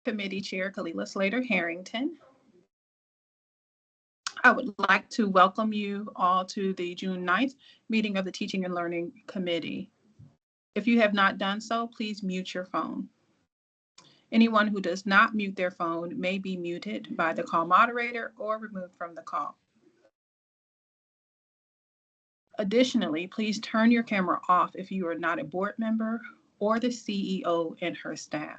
Committee Chair Kalila Slater Harrington. I would like to welcome you all to the June 9th meeting of the Teaching and Learning Committee. If you have not done so, please mute your phone. Anyone who does not mute their phone may be muted by the call moderator or removed from the call. Additionally, please turn your camera off if you are not a board member or the CEO and her staff.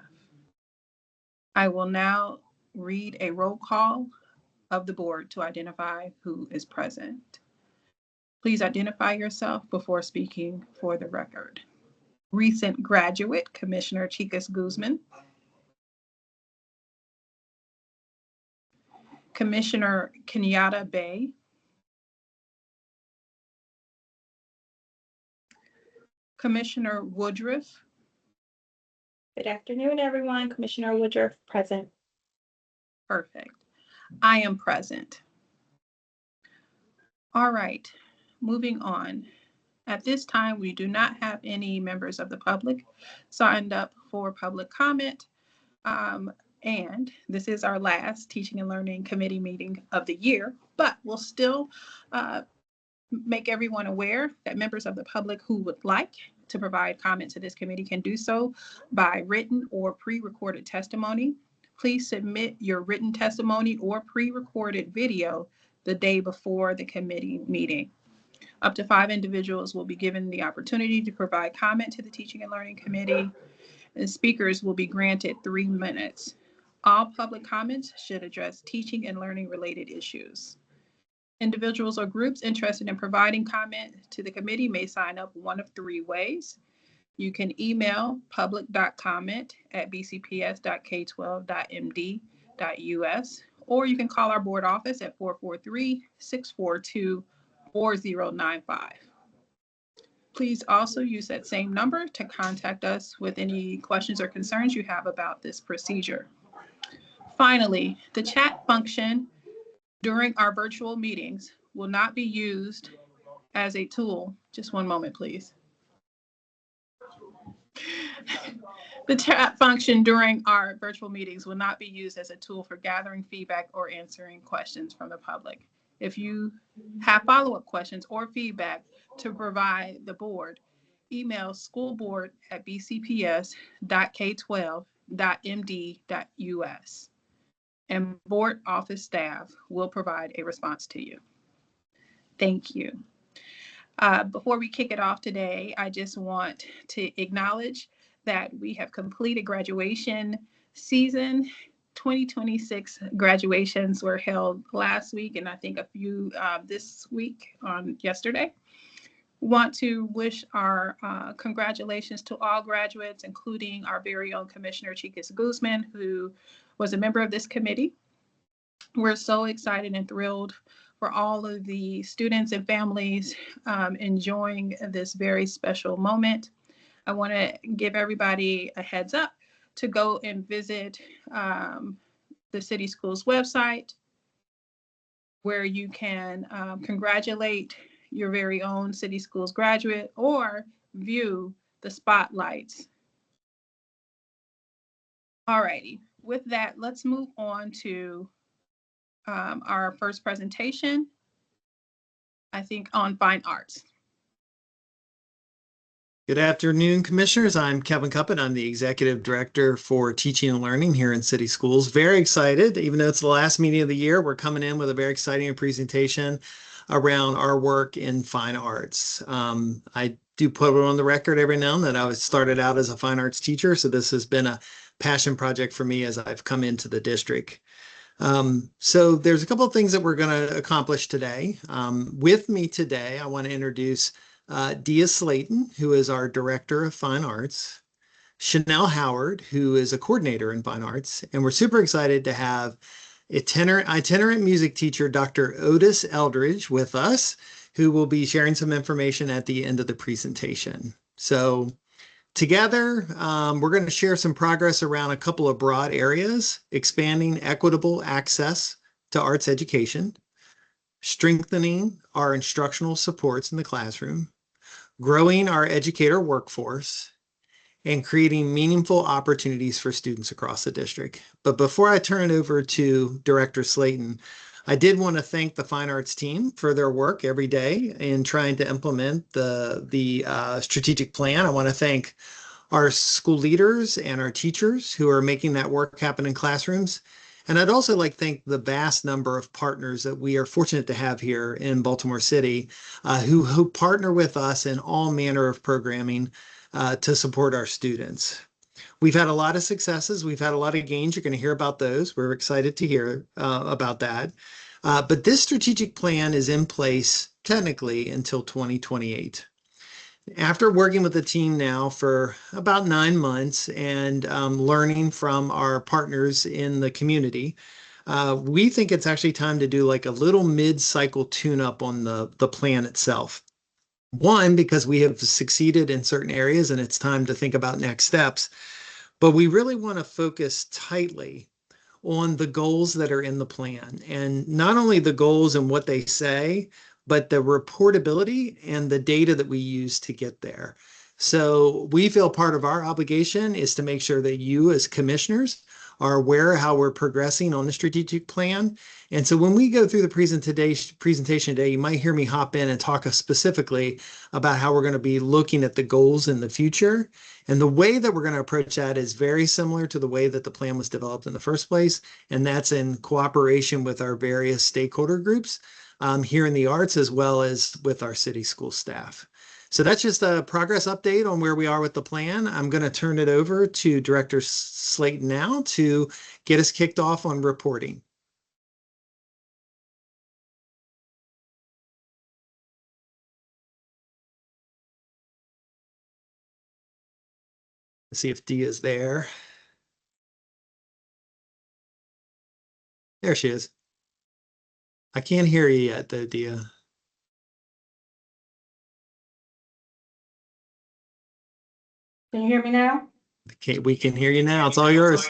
I will now read a roll call of the board to identify who is present. Please identify yourself before speaking for the record. Recent graduate, Commissioner Chicas Guzman. Commissioner Kenyatta Bay. Commissioner Woodruff. Good afternoon, everyone. Commissioner Woodruff present. Perfect. I am present. All right, moving on. At this time, we do not have any members of the public signed up for public comment. And this is our last Teaching and Learning Committee meeting of the year, but we'll still make everyone aware that members of the public who would like to provide comment to this committee can do so by written or pre-recorded testimony. Please submit your written testimony or pre-recorded video the day before the committee meeting. Up to 5 individuals will be given the opportunity to provide comment to the Teaching and Learning Committee, and speakers will be granted 3 minutes. All public comments should address teaching and learning related issues. Individuals or groups interested in providing comment to the committee may sign up one of 3 ways. You can email public.comment@bcps.k12.md.us, or you can call our board office at 443-642-4095. Please also use that same number to contact us with any questions or concerns you have about this procedure. Finally, the chat function during our virtual meetings will not be used as a tool. Just one moment, please. The chat function during our virtual meetings will not be used as a tool for gathering feedback or answering questions from the public. If you have follow-up questions or feedback to provide the board, email schoolboard@bcps.k12.md.us, and board office staff will provide a response to you. Thank you. Before we kick it off today, I just want to acknowledge that we have completed graduation season. 2026 graduations were held last week, and I think a few this week on yesterday. Want to wish our congratulations to all graduates, including our very own Commissioner Chicas Guzman, who was a member of this committee. We're so excited and thrilled for all of the students and families enjoying this very special moment. I want to give everybody a heads up to go and visit the City Schools website, where you can congratulate your very own City Schools graduate or view the spotlights. All righty, with that, let's move on to our first presentation, I think, on fine arts. Good afternoon, commissioners. I'm Kevin Cuppett. I'm the Executive Director for Teaching and Learning here in City Schools. Very excited, even though it's the last meeting of the year, we're coming in with a very exciting presentation around our work in fine arts. I do put it on the record every now and then that I started out as a fine arts teacher, so this has been a passion project for me as I've come into the district. So there's a couple of things that we're going to accomplish today. With me today, I want to introduce Dia Slayton, who is our Director of Fine Arts, Chanel Howard, who is a coordinator in fine arts, and we're super excited to have itinerant music teacher, Dr. Otis Eldridge, with us, who will be sharing some information at the end of the presentation. So together, we're going to share some progress around a couple of broad areas: expanding equitable access to arts education, strengthening our instructional supports in the classroom, growing our educator workforce, and creating meaningful opportunities for students across the district. But before I turn it over to Director Slayton, I did want to thank the Fine Arts team for their work every day in trying to implement the strategic plan. I want to thank our school leaders and our teachers who are making that work happen in classrooms. And I'd also like to thank the vast number of partners that we are fortunate to have here in Baltimore City who partner with us in all manner of programming to support our students. We've had a lot of successes. We've had a lot of gains. You're going to hear about those. We're excited to hear about that. But this strategic plan is in place technically until 2028. After working with the team now for about 9 months and learning from our partners in the community, we think it's actually time to do like a little mid-cycle tune-up on the plan itself. One, because we have succeeded in certain areas and it's time to think about next steps, but we really want to focus tightly on the goals that are in the plan, and not only the goals and what they say, but the reportability and the data that we use to get there. So we feel part of our obligation is to make sure that you as commissioners are aware how we're progressing on the strategic plan. And so when we go through the presentation today, you might hear me hop in and talk specifically about how we're going to be looking at the goals in the future. And the way that we're going to approach that is very similar to the way that the plan was developed in the first place. And that's in cooperation with our various stakeholder groups here in the arts, as well as with our city school staff. So that's just a progress update on where we are with the plan. I'm going to turn it over to Director Slayton now to get us kicked off on reporting. Let's see if Dia is there. There she is. I can't hear you yet though, Dia. Can you hear me now? Okay, we can hear you now. It's all yours.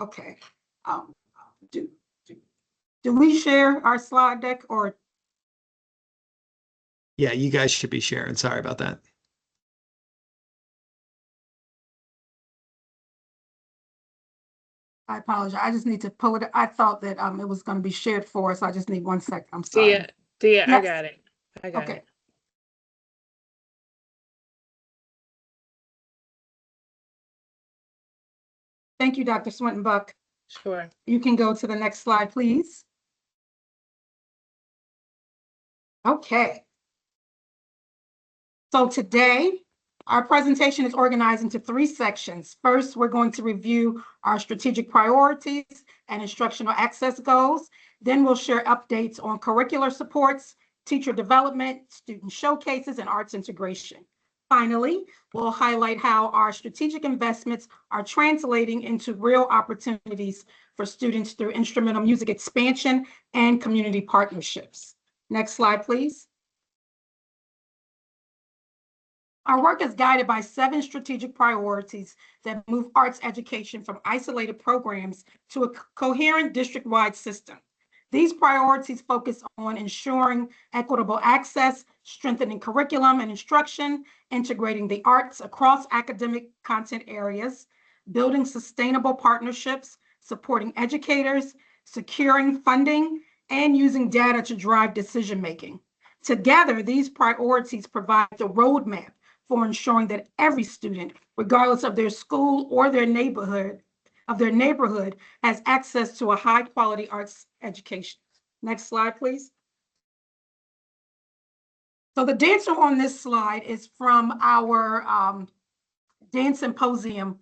Okay. Do we share our slide deck or? Yeah, you guys should be sharing. Sorry about that. I apologize. I just need to pull it. I thought that it was going to be shared for us. I just need 1 second. I'm sorry. Dia, I Yes. got it. I got Okay. it. Thank you, Dr. Swinton Buck. Sure. You can go to the next slide, please. Okay. So today, our presentation is organized into 3 sections. First, we're going to review our strategic priorities and instructional access goals. Then we'll share updates on curricular supports, teacher development, student showcases, and arts integration. Finally, we'll highlight how our strategic investments are translating into real opportunities for students through instrumental music expansion and community partnerships. Next slide, please. Our work is guided by 7 strategic priorities that move arts education from isolated programs to a coherent district-wide system. These priorities focus on ensuring equitable access, strengthening curriculum and instruction, integrating the arts across academic content areas, building sustainable partnerships, supporting educators, securing funding, and using data to drive decision-making. Together, these priorities provide the roadmap for ensuring that every student, regardless of their school or their neighborhood, has access to a high-quality arts education. Next slide, please. So the dancer on this slide is from our dance symposium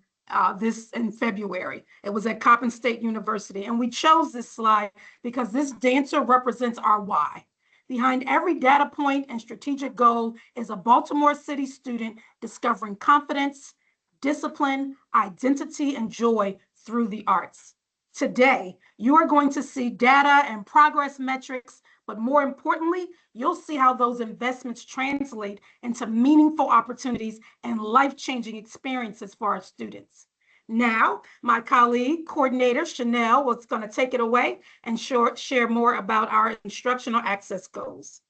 this in February. It was at Coppin State University, and we chose this slide because this dancer represents our why. Behind every data point and strategic goal is a Baltimore City student discovering confidence, discipline, identity, and joy through the arts. Today, you are going to see data and progress metrics, but more importantly, you'll see how those investments translate into meaningful opportunities and life-changing experiences for our students. Now, my colleague, coordinator Chanel, was going to take it away and share more about our instructional access goals.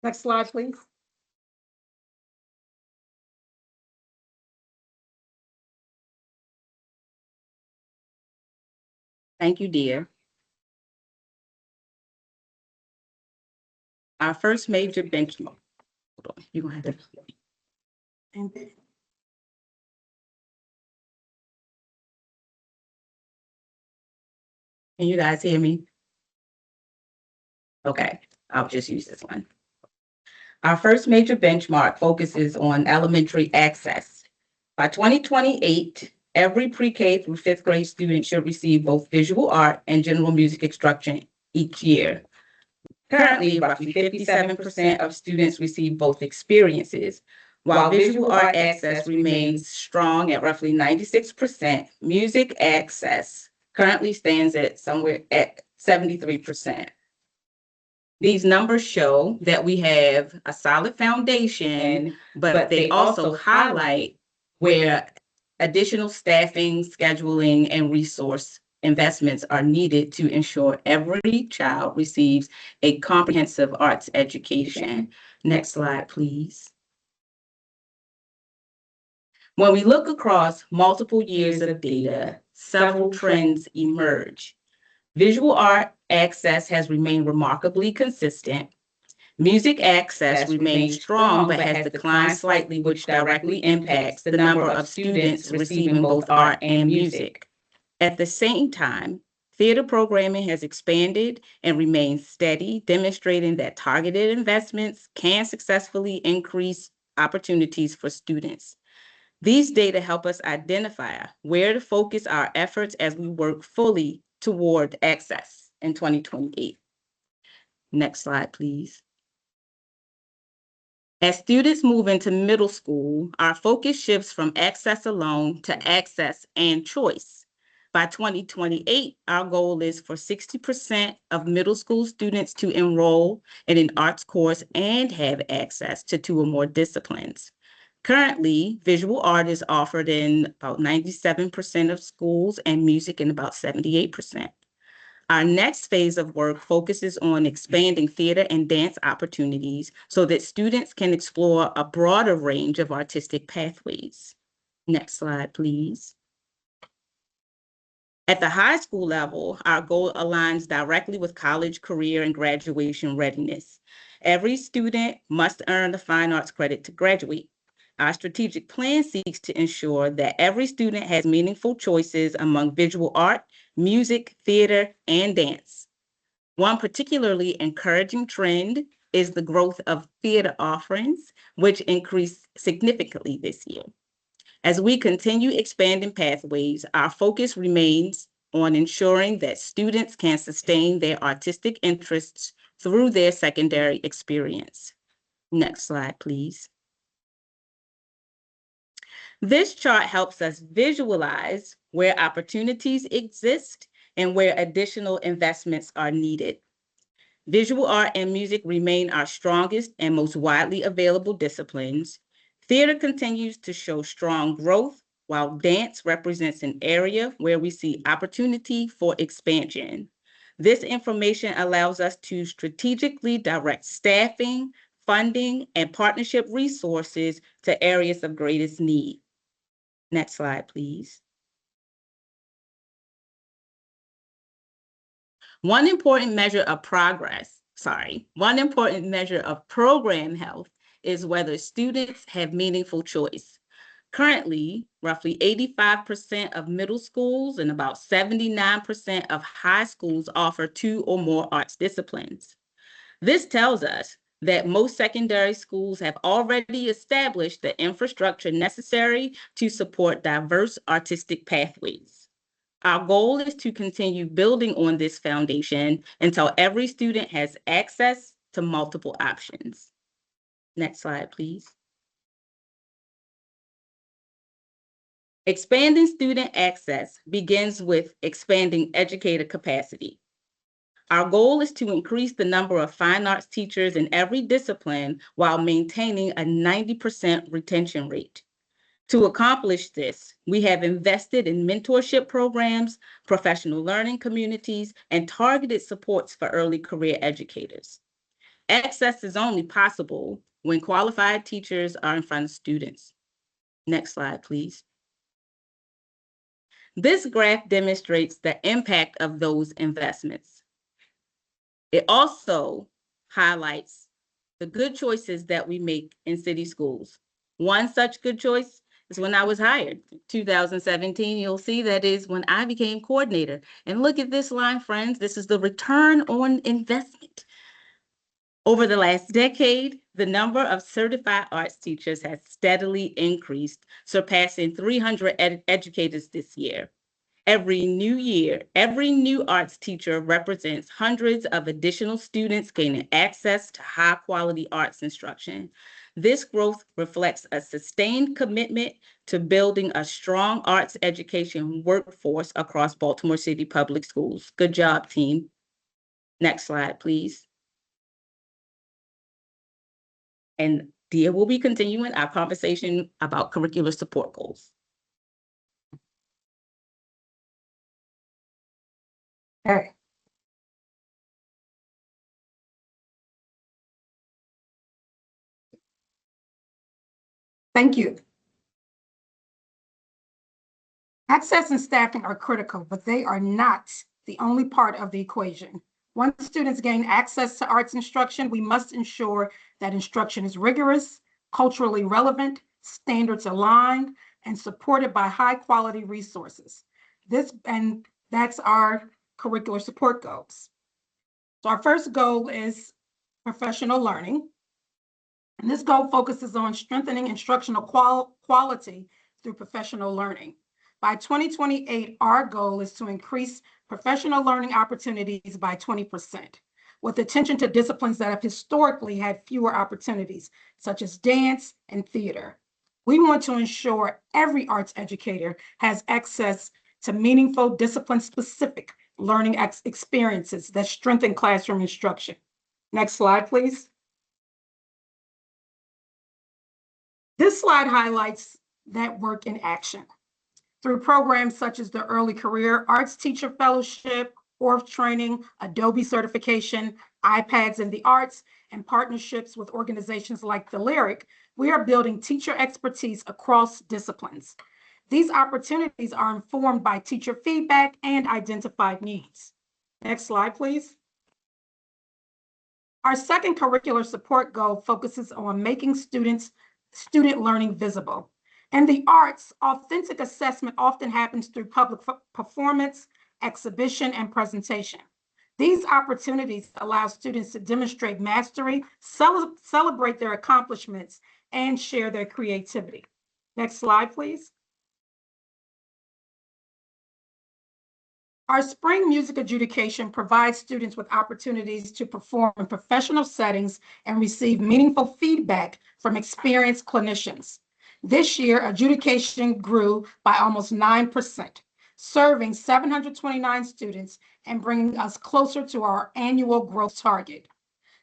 Next slide, please. Thank you, dear. Our first major benchmark. Hold on, you're gonna have to. And then- Can you guys hear me? Okay, I'll just use this one. Our first major benchmark focuses on elementary access. By 2028, every pre-K through fifth grade student should receive both visual art and general music instruction each year. Currently, roughly 57% of students receive both experiences. While visual art access remains strong at roughly 96%, music access currently stands at somewhere at 73%. These numbers show that we have a solid foundation, but they also highlight where additional staffing, scheduling, and resource investments are needed to ensure every child receives a comprehensive arts education. Next slide, please. When we look across multiple years of data, several trends emerge. Visual art access has remained remarkably consistent. Music access remains strong but has declined slightly, which directly impacts the number of students receiving both art and music. At the same time, theater programming has expanded and remains steady, demonstrating that targeted investments can successfully increase opportunities for students. These data help us identify where to focus our efforts as we work fully toward access in 2028. Next slide, please. As students move into middle school, our focus shifts from access alone to access and choice. By 2028, our goal is for 60% of middle school students to enroll in an arts course and have access to 2 or more disciplines. Currently, visual art is offered in about 97% of schools and music in about 78%. Our next phase of work focuses on expanding theater and dance opportunities so that students can explore a broader range of artistic pathways. Next slide, please. At the high school level, our goal aligns directly with college, career, and graduation readiness. Every student must earn the fine arts credit to graduate. Our strategic plan seeks to ensure that every student has meaningful choices among visual art, music, theater, and dance. One particularly encouraging trend is the growth of theater offerings, which increased significantly this year. As we continue expanding pathways, our focus remains on ensuring that students can sustain their artistic interests through their secondary experience. Next slide, please. This chart helps us visualize where opportunities exist and where additional investments are needed. Visual art and music remain our strongest and most widely available disciplines. Theater continues to show strong growth, while dance represents an area where we see opportunity for expansion. This information allows us to strategically direct staffing, funding, and partnership resources to areas of greatest need. Next slide, please. One important measure of program health is whether students have meaningful choice. Currently, roughly 85% of middle schools and about 79% of high schools offer 2 or more arts disciplines. This tells us that most secondary schools have already established the infrastructure necessary to support diverse artistic pathways. Our goal is to continue building on this foundation until every student has access to multiple options. Next slide, please. Expanding student access begins with expanding educator capacity. Our goal is to increase the number of fine arts teachers in every discipline while maintaining a 90% retention rate. To accomplish this, we have invested in mentorship programs, professional learning communities, and targeted supports for early career educators. Access is only possible when qualified teachers are in front of students. Next slide, please. This graph demonstrates the impact of those investments. It also highlights the good choices that we make in city schools. One such good choice is when I was hired, 2017. You'll see that is when I became coordinator. And look at this line, friends. This is the return on investment. Over the last decade, the number of certified arts teachers has steadily increased, surpassing 300 educators this year. Every new arts teacher represents hundreds of additional students gaining access to high-quality arts instruction. This growth reflects a sustained commitment to building a strong arts education workforce across Baltimore City Public Schools. Good job, team. Next slide, please. And Dia will be continuing our conversation about curricular support goals. Okay. Thank you. Access and staffing are critical, but they are not the only part of the equation. Once students gain access to arts instruction, we must ensure that instruction is rigorous, culturally relevant, standards aligned, and supported by high-quality resources. That's our curricular support goals. So our first goal is professional learning. And this goal focuses on strengthening instructional quality through professional learning. By 2028, our goal is to increase professional learning opportunities by 20%, with attention to disciplines that have historically had fewer opportunities, such as dance and theater. We want to ensure every arts educator has access to meaningful, discipline-specific learning experiences that strengthen classroom instruction. Next slide, please. This slide highlights that work in action. Through programs such as the Early Career Arts Teacher Fellowship, ORF training, Adobe certification, iPads in the arts, and partnerships with organizations like The Lyric, we are building teacher expertise across disciplines. These opportunities are informed by teacher feedback and identified needs. Next slide, please. Our second curricular support goal focuses on making student learning visible. In the arts, authentic assessment often happens through public performance, exhibition, and presentation. These opportunities allow students to demonstrate mastery, celebrate their accomplishments, and share their creativity. Next slide, please. Our spring music adjudication provides students with opportunities to perform in professional settings and receive meaningful feedback from experienced clinicians. This year, adjudication grew by almost 9%, serving 729 students and bringing us closer to our annual growth target.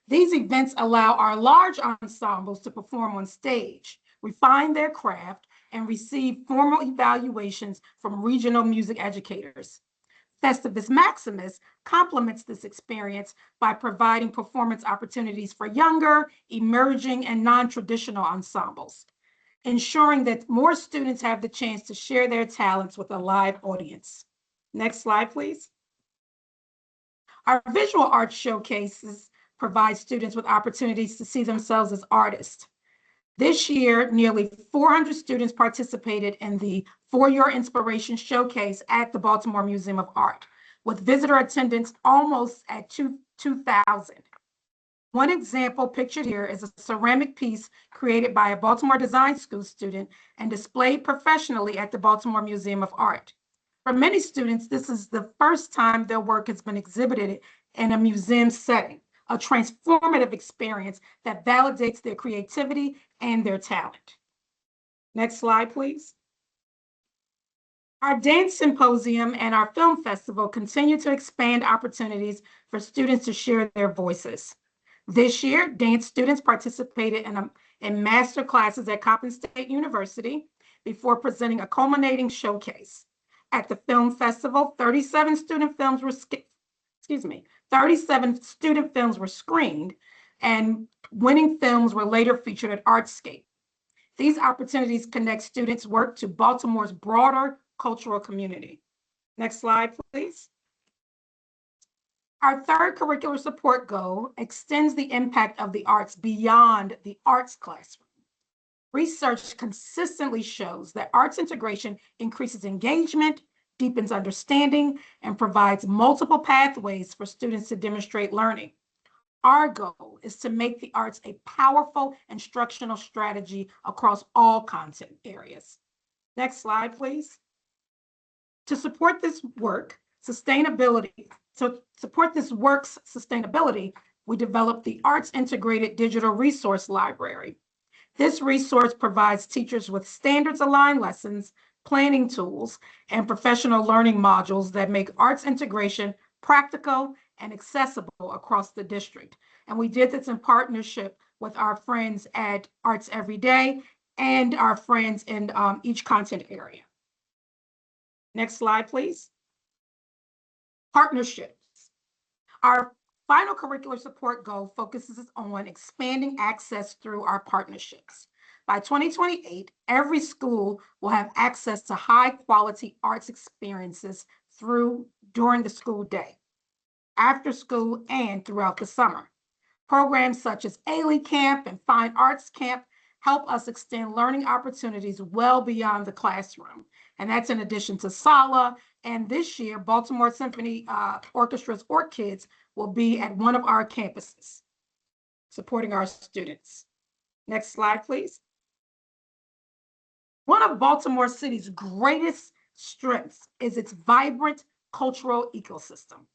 These events allow our large ensembles to perform on stage, refine their craft, and receive formal evaluations from regional music educators. Festivus Maximus complements this experience by providing performance opportunities for younger, emerging, and non-traditional ensembles, ensuring that more students have the chance to share their talents with a live audience. Next slide, please. Our visual arts showcases provide students with opportunities to see themselves as artists. This year, nearly 400 students participated in the For Your Inspiration Showcase at the Baltimore Museum of Art, with visitor attendance almost at 2,000. One example pictured here is a ceramic piece created by a Baltimore Design School student and displayed professionally at the Baltimore Museum of Art. For many students, this is the first time their work has been exhibited in a museum setting, a transformative experience that validates their creativity and their talent. Next slide, please. Our dance symposium and our film festival continue to expand opportunities for students to share their voices. This year, dance students participated in master classes at Coppin State University before presenting a culminating showcase. At the film festival, 37 student films were screened, and winning films were later featured at Artscape. These opportunities connect students' work to Baltimore's broader cultural community. Next slide, please. Our third curricular support goal extends the impact of the arts beyond the arts classroom. Research consistently shows that arts integration increases engagement, deepens understanding, and provides multiple pathways for students to demonstrate learning. Our goal is to make the arts a powerful instructional strategy across all content areas. Next slide, please. To support this work's sustainability, we developed the Arts Integrated Digital Resource Library. This resource provides teachers with standards-aligned lessons, planning tools, and professional learning modules that make arts integration practical and accessible across the district. And we did this in partnership with our friends at Arts Every Day and our friends in each content area. Next slide, please. Partnerships. Our final curricular support goal focuses on expanding access through our partnerships. By 2028, every school will have access to high-quality arts experiences during the school day, after school, and throughout the summer. Programs such as Ailey Camp and Fine Arts Camp help us extend learning opportunities well beyond the classroom. And that's in addition to SALA. And this year, Baltimore Symphony Orchestra's OrCids will be at one of our campuses, supporting our students. Next slide, please. One of Baltimore City's greatest strengths is its vibrant cultural ecosystem.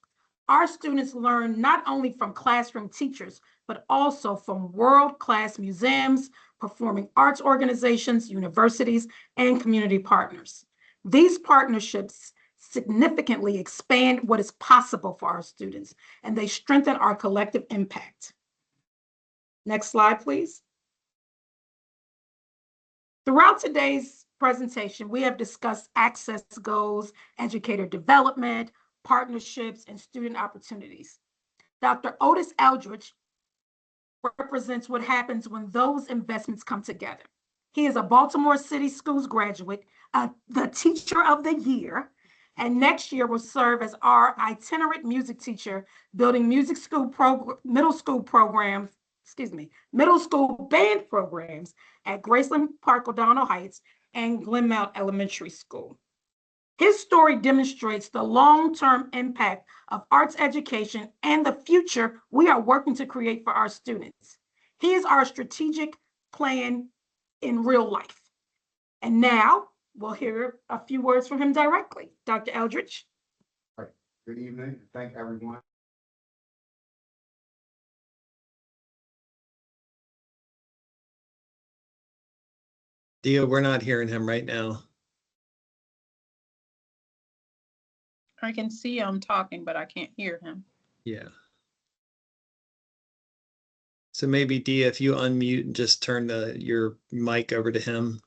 Our students learn not only from classroom teachers, but also from world-class museums, performing arts organizations, universities, and community partners. These partnerships significantly expand what is possible for our students, and they strengthen our collective impact. Next slide, please. Throughout today's presentation, we have discussed access goals, educator development, partnerships, and student opportunities. Dr. Otis Eldridge represents what happens when those investments come together. He is a Baltimore City Schools graduate, the Teacher of the Year, and next year will serve as our itinerant music teacher, building middle school band programs at Graceland Park, O'Donnell Heights, and Glenmount Elementary School. His story demonstrates the long-term impact of arts education and the future we are working to create for our students. He is our strategic plan in real life. And now we'll hear a few words from him directly. Dr. Eldridge. All right. Good evening. Thank everyone. Dio, we're not hearing him right now. I can see him talking, but I can't hear him. Yeah. So maybe Dia, if you unmute and just turn your mic over to him.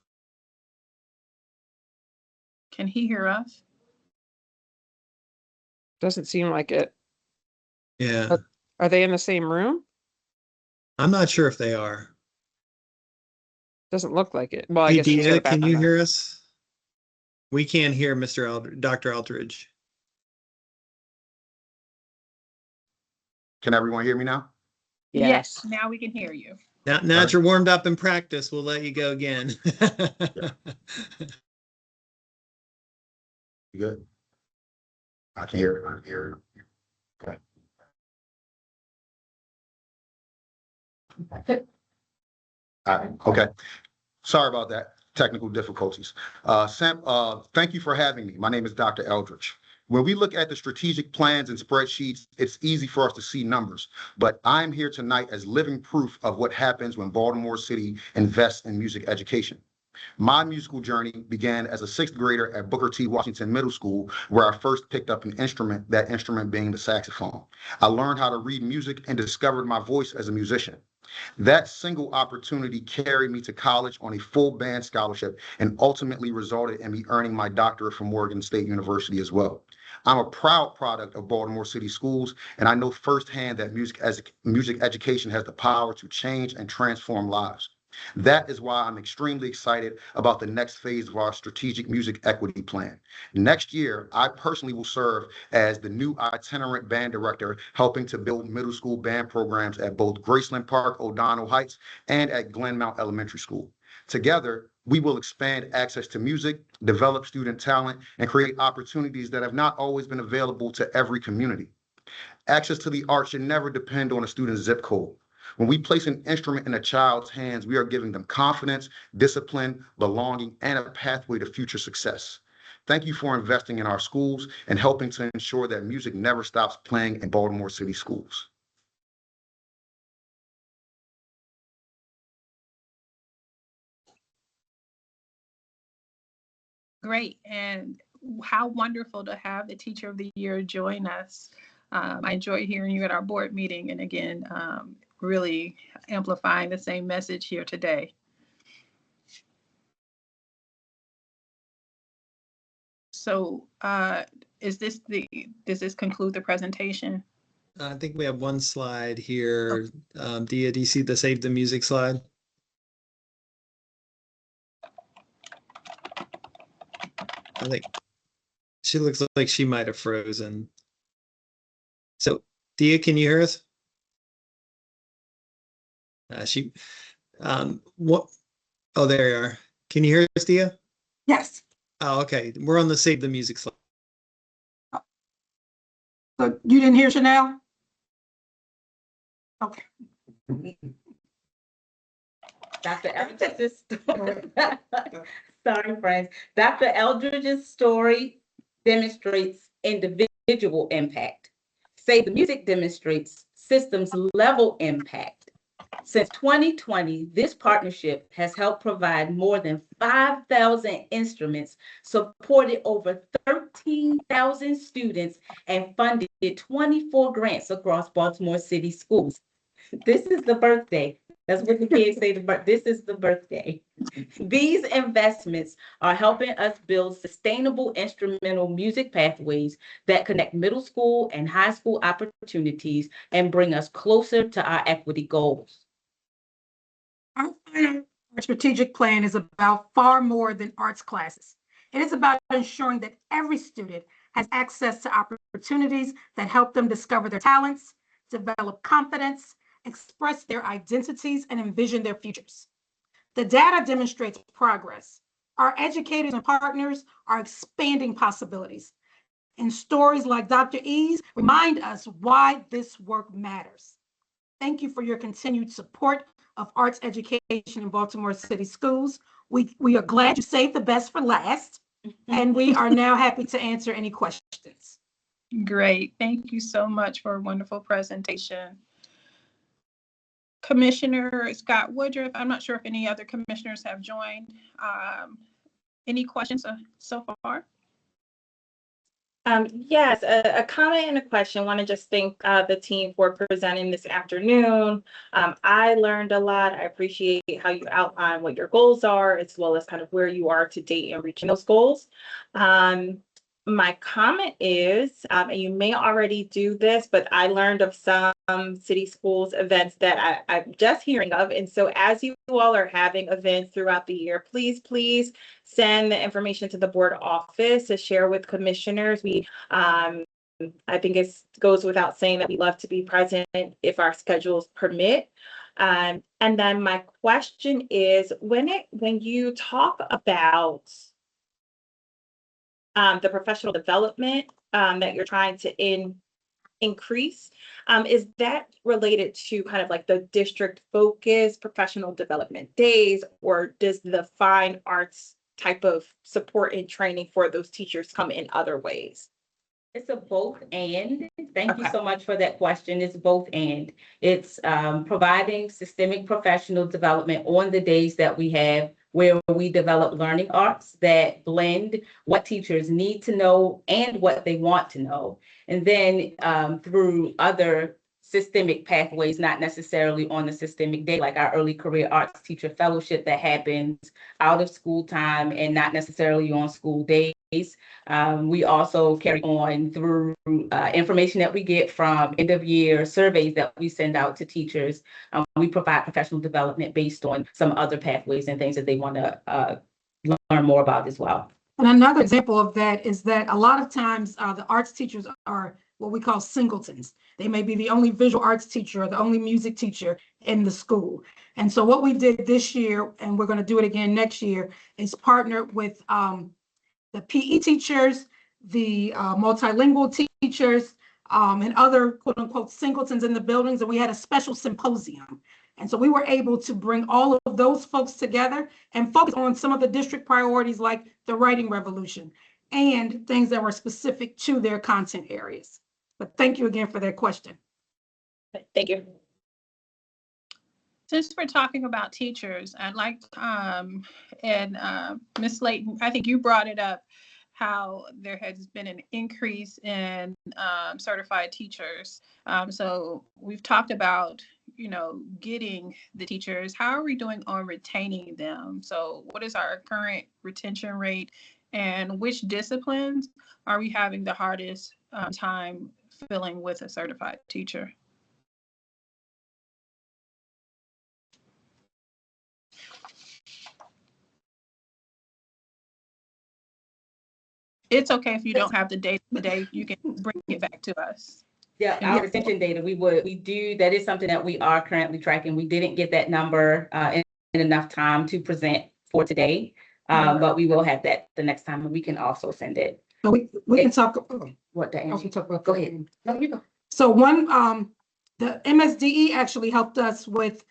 Can he hear us? Doesn't seem like it. Yeah. Are they in the same room? I'm not sure if they are. Doesn't look like it. Well, I Hey, guess we can Dia, go back can on you that. hear us? We can't hear Dr. Eldridge. Can everyone hear me now? Yes. Now we can hear you. Now that you're warmed up in practice, we'll let you go again. You good? I can hear it. I can hear it. Okay. Okay. Sorry about that. Technical difficulties. Sam, thank you for having me. My name is Dr. Eldridge. When we look at the strategic plans and spreadsheets, it's easy for us to see numbers, but I'm here tonight as living proof of what happens when Baltimore City invests in music education. My musical journey began as a 6th grader at Booker T. Washington Middle School, where I first picked up an instrument, that instrument being the saxophone. I learned how to read music and discovered my voice as a musician. That single opportunity carried me to college on a full band scholarship and ultimately resulted in me earning my doctorate from Morgan State University as well. I'm a proud product of Baltimore City Schools, and I know firsthand that music education has the power to change and transform lives. That is why I'm extremely excited about the next phase of our strategic music equity plan. Next year, I personally will serve as the new itinerant band director, helping to build middle school band programs at both Graceland Park, O'Donnell Heights, and at Glenmount Elementary School. Together, we will expand access to music, develop student talent, and create opportunities that have not always been available to every community. Access to the arts should never depend on a student's zip code. When we place an instrument in a child's hands, we are giving them confidence, discipline, belonging, and a pathway to future success. Thank you for investing in our schools and helping to ensure that music never stops playing in Baltimore City schools. Great. And how wonderful to have the Teacher of the Year join us. I enjoy hearing you at our board meeting, and again, really amplifying the same message here today. So does this conclude the presentation? I think we have one slide here. Dia, do you see the Save the Music slide? I think she looks like she might have frozen. So, Dia, can you hear us? What? Oh, there you are. Can you hear us, Dia? Yes. Oh, okay. We're on the Save the Music slide. So you didn't hear Chanel? Okay. Dr. Eldridge's story. Sorry, friends. Dr. Eldridge's story demonstrates individual impact. Save the Music demonstrates systems level impact. Since 2020, this partnership has helped provide more than 5,000 instruments, supported over 13,000 students, and funded 24 grants across Baltimore City schools. This is the birthday. That's what the kids say, this is the birthday. These investments are helping us build sustainable instrumental music pathways that connect middle school and high school opportunities and bring us closer to our equity goals. Our strategic plan is about far more than arts classes. It is about ensuring that every student has access to opportunities that help them discover their talents, develop confidence, express their identities, and envision their futures. The data demonstrates progress. Our educators and partners are expanding possibilities. And stories like Dr. E's remind us why this work matters. Thank you for your continued support of arts education in Baltimore City schools. We are glad you saved the best for last, and we are now happy to answer any questions. Great. Thank you so much for a wonderful presentation. Commissioner Scott Woodruff, I'm not sure if any other commissioners have joined. Any questions so far? Yes, a comment and a question. I want to just thank the team for presenting this afternoon. I learned a lot. I appreciate how you outline what your goals are, as well as kind of where you are to date in reaching those goals. My comment is, and you may already do this, but I learned of some city schools events that I'm just hearing of. And so as you all are having events throughout the year, please send the information to the board office to share with commissioners. I think it goes without saying that we love to be present if our schedules permit. And then my question is, when you talk about the professional development that you're trying to increase, is that related to kind of like the district focus professional development days, or does the fine arts type of support and training for those teachers come in other ways? It's a both and. Thank you Okay. so much for that question. It's both and. It's providing systemic professional development on the days that we have where we develop learning arts that blend what teachers need to know and what they want to know. And then through other systemic pathways, not necessarily on the systemic day, like our early career arts teacher fellowship that happens out of school time and not necessarily on school days. We also carry on through information that we get from end of year surveys that we send out to teachers. We provide professional development based on some other pathways and things that they want to learn more about as well. And another example of that is that a lot of times the arts teachers are what we call singletons. They may be the only visual arts teacher or the only music teacher in the school. And so what we did this year, and we're going to do it again next year, is partner with the PE teachers, the multilingual teachers, and other quote unquote singletons in the buildings. And we had a special symposium. And so we were able to bring all of those folks together and focus on some of the district priorities like the writing revolution and things that were specific to their content areas. But thank you again for that question. Thank you. Since we're talking about teachers, I'd like, Ms. Layton, I think you brought it up, how there has been an increase in certified teachers. So we've talked about, getting the teachers. How are we doing on retaining them? So what is our current retention rate, and which disciplines are we having the hardest time filling with a certified teacher? It's okay if you don't have the data today, you can bring it back to us. Yeah, our retention data, that is something that we are currently tracking. We didn't get that number in enough time to present for today, but we will have that the next time, and we can also send it. So we can talk. What, Diane? We talk about. Go ahead. No, you go. So the MSDE actually helped us with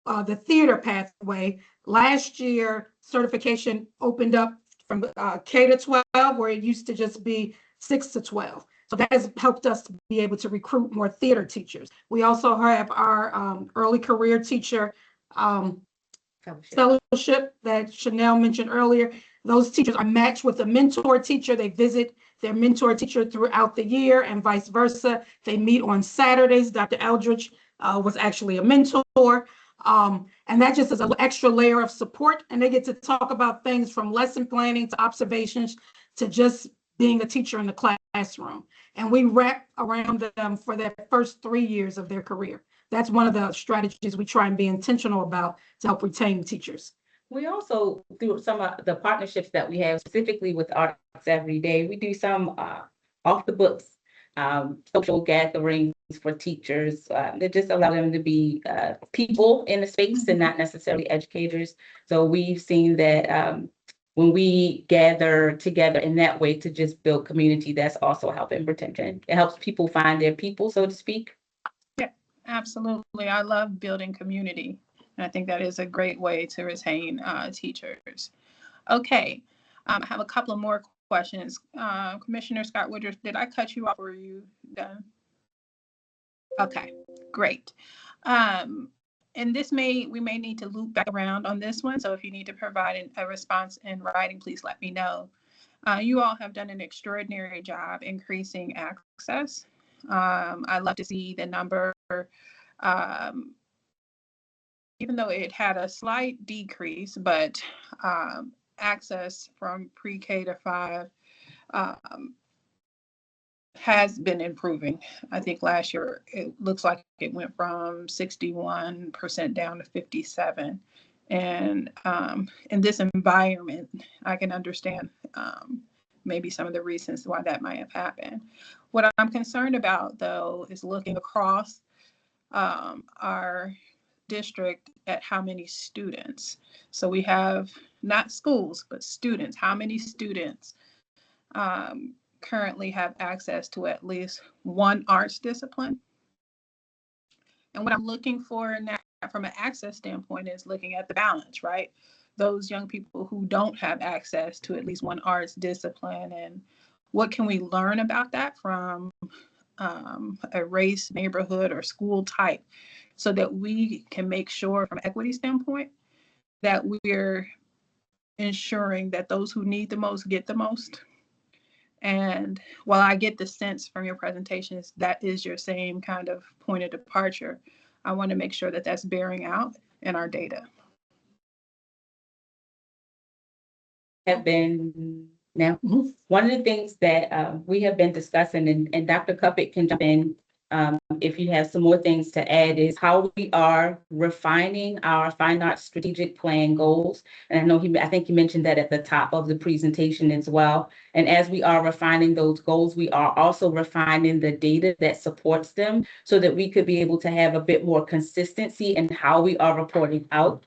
the theater pathway. Last year, certification opened up from K to 12, where it used to just be 6 to 12. So that has helped us to be able to recruit more theater teachers. We also have our early career teacher fellowship that Chanel mentioned earlier. Those teachers are matched with a mentor teacher. They visit their mentor teacher throughout the year and vice versa. They meet on Saturdays. Dr. Eldridge was actually a mentor. And that just is an extra layer of support. And they get to talk about things from lesson planning to observations to just being a teacher in the classroom. And we wrap around them for their first 3 years of their career. That's one of the strategies we try and be intentional about to help retain teachers. We also, through some of the partnerships that we have specifically with Arts Every Day, we do some off the books social gatherings for teachers that just allow them to be people in the space and not necessarily educators. So we've seen that when we gather together in that way to just build community, that's also helping retention. It helps people find their people, so to speak. Yeah, absolutely. I love building community. And I think that is a great way to retain teachers. Okay, I have a couple of more questions. Commissioner Scott Woodruff, did I cut you off or are you done? Okay, great. And we may need to loop back around on this one. So if you need to provide a response in writing, please let me know. You all have done an extraordinary job increasing access. I love to see the number, even though it had a slight decrease, but access from pre-K to 5 has been improving. I think last year it looks like it went from 61% down to 57%. And in this environment, I can understand maybe some of the reasons why that might have happened. What I'm concerned about, though, is looking across our district at how many students. So we have not schools, but students. How many students currently have access to at least one arts discipline? And what I'm looking for now from an access standpoint is looking at the balance, right? Those young people who don't have access to at least one arts discipline, and what can we learn about that from a race, neighborhood, or school type, so that we can make sure from an equity standpoint that we're ensuring that those who need the most get the most. And while I get the sense from your presentations that is your same kind of point of departure, I want to make sure that that's bearing out in our data. Have been Now, one of the things that we have been discussing, and Dr. Cuppet can jump in if you have some more things to add, is how we are refining our fine arts strategic plan goals. And I know I think he mentioned that at the top of the presentation as well. And as we are refining those goals, we are also refining the data that supports them so that we could be able to have a bit more consistency in how we are reporting out.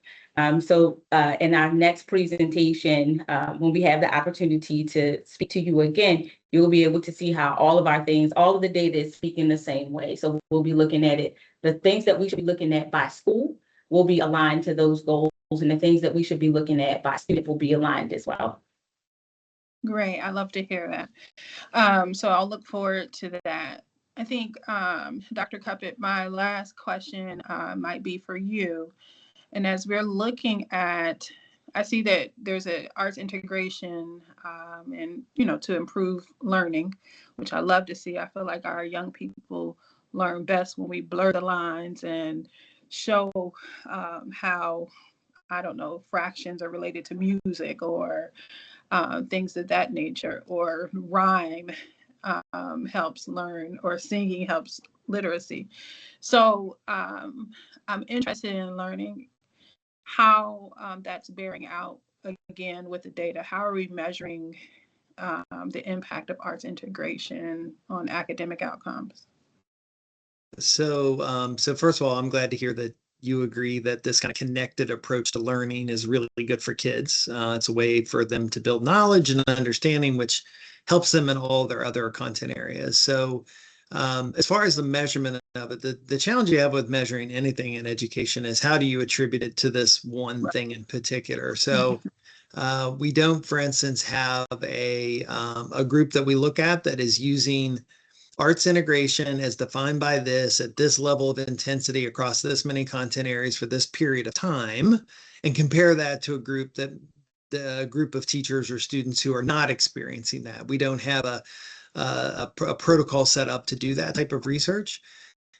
So in our next presentation, when we have the opportunity to speak to you again, you'll be able to see how all of our things, all of the data is speaking the same way. So we'll be looking at it. The things that we should be looking at by school will be aligned to those goals, and the things that we should be looking at by student will be aligned as well. Great. I love to hear that. So I'll look forward to that. I think, Dr. Cuppet, my last question might be for you. And as we're looking at, I see that there's an arts integration and, to improve learning, which I love to see. I feel like our young people learn best when we blur the lines and show how, I don't know, fractions are related to music or things of that nature, or rhyme helps learn, or singing helps literacy. So I'm interested in learning how that's bearing out again with the data. How are we measuring the impact of arts integration on academic outcomes? So first of all, I'm glad to hear that you agree that this kind of connected approach to learning is really good for kids. It's a way for them to build knowledge and understanding, which helps them in all their other content areas. So as far as the measurement of it, the challenge you have with measuring anything in education is how do you attribute it to this one thing in particular? So we don't, for instance, have a group that we look at that is using arts integration as defined by this at this level of intensity across this many content areas for this period of time, and compare that to a group of teachers or students who are not experiencing that. We don't have a protocol set up to do that type of research.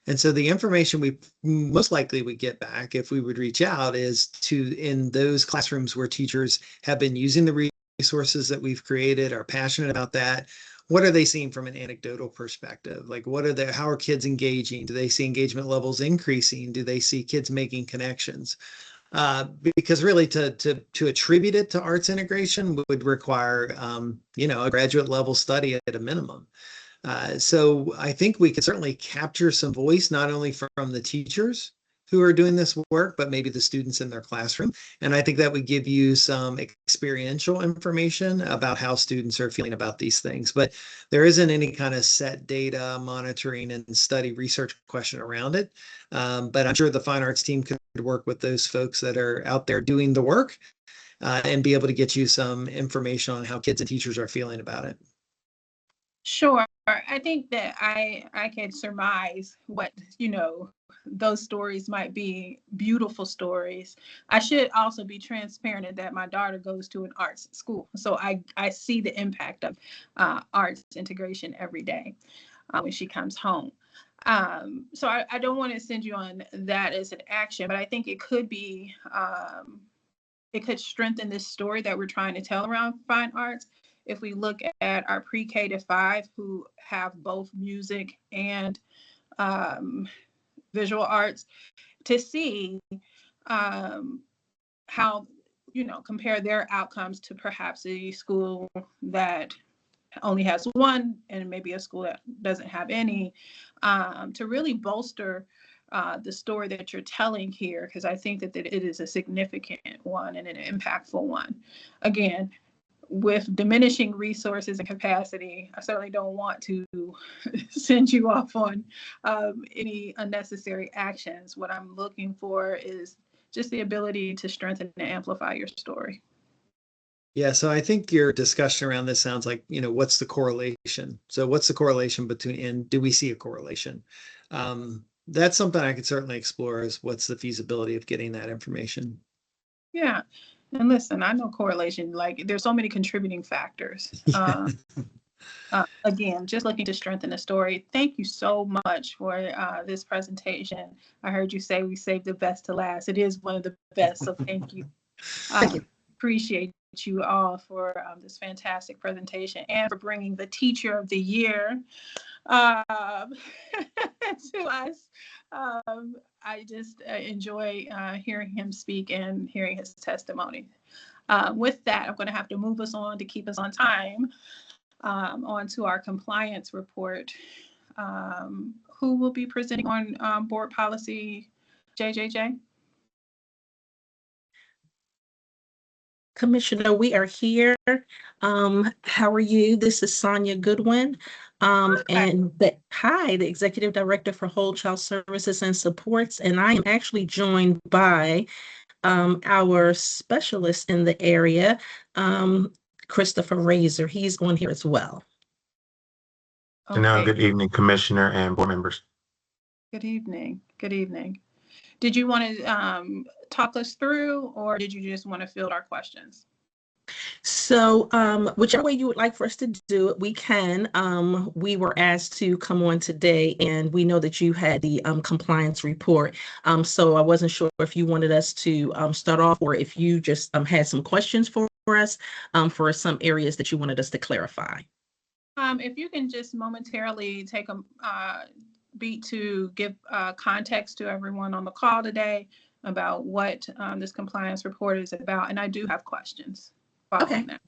And so the information we most likely would get back if we would reach out is to, in those classrooms where teachers have been using the resources that we've created, are passionate about that, what are they seeing from an anecdotal perspective? Like, how are kids engaging? Do they see engagement levels increasing? Do they see kids making connections? Because really to attribute it to arts integration would require, a graduate level study at a minimum. So I think we could certainly capture some voice, not only from the teachers who are doing this work, but maybe the students in their classroom. And I think that would give you some experiential information about how students are feeling about these things. But there isn't any kind of set data monitoring and study research question around it. But I'm sure the fine arts team could work with those folks that are out there doing the work and be able to get you some information on how kids and teachers are feeling about it. Sure. I think that I can surmise what, those stories might be beautiful stories. I should also be transparent in that my daughter goes to an arts school. So I see the impact of arts integration every day when she comes home. So I don't want to send you on that as an action, but I think it could be, it could strengthen this story that we're trying to tell around fine arts. If we look at our pre-K to 5 who have both music and visual arts, to see how, compare their outcomes to perhaps a school that only has one and maybe a school that doesn't have any, to really bolster the story that you're telling here, because I think that it is a significant one and an impactful one. Again, with diminishing resources and capacity, I certainly don't want to send you off on any unnecessary actions. What I'm looking for is just the ability to strengthen and amplify your story. Yeah, so I think your discussion around this sounds like, what's the correlation? So what's the correlation between, and do we see a correlation? That's something I could certainly explore, is what's the feasibility of getting that information? Yeah. And listen, I know correlation, like there's so many contributing factors. Again, just looking to strengthen the story. Thank you so much for this presentation. I heard you say we saved the best to last. It is one of the best, so thank you. Thank you. Appreciate you all for this fantastic presentation and for bringing the Teacher of the Year to us. I just enjoy hearing him speak and hearing his testimony. With that, I'm going to have to move us on to keep us on time, on to our compliance report. Who will be presenting on board policy JJJ? Commissioner, we are here. How are you? This is Sonia Goodwin. Hi, the Executive Director for Whole Child Services and Supports. And I am actually joined by our specialist in the area, Christopher Razor. He's on here as well. Okay. Good evening, Commissioner and board members. Good evening. Good evening. Did you want to talk us through, or did you just want to field our questions? So whichever way you would like for us to do it, we can. We were asked to come on today, and we know that you had the compliance report. So I wasn't sure if you wanted us to start off, or if you just had some questions for us for some areas that you wanted us to clarify. If you can just momentarily take a beat to give context to everyone on the call today about what this compliance report is about. And I do have questions following that.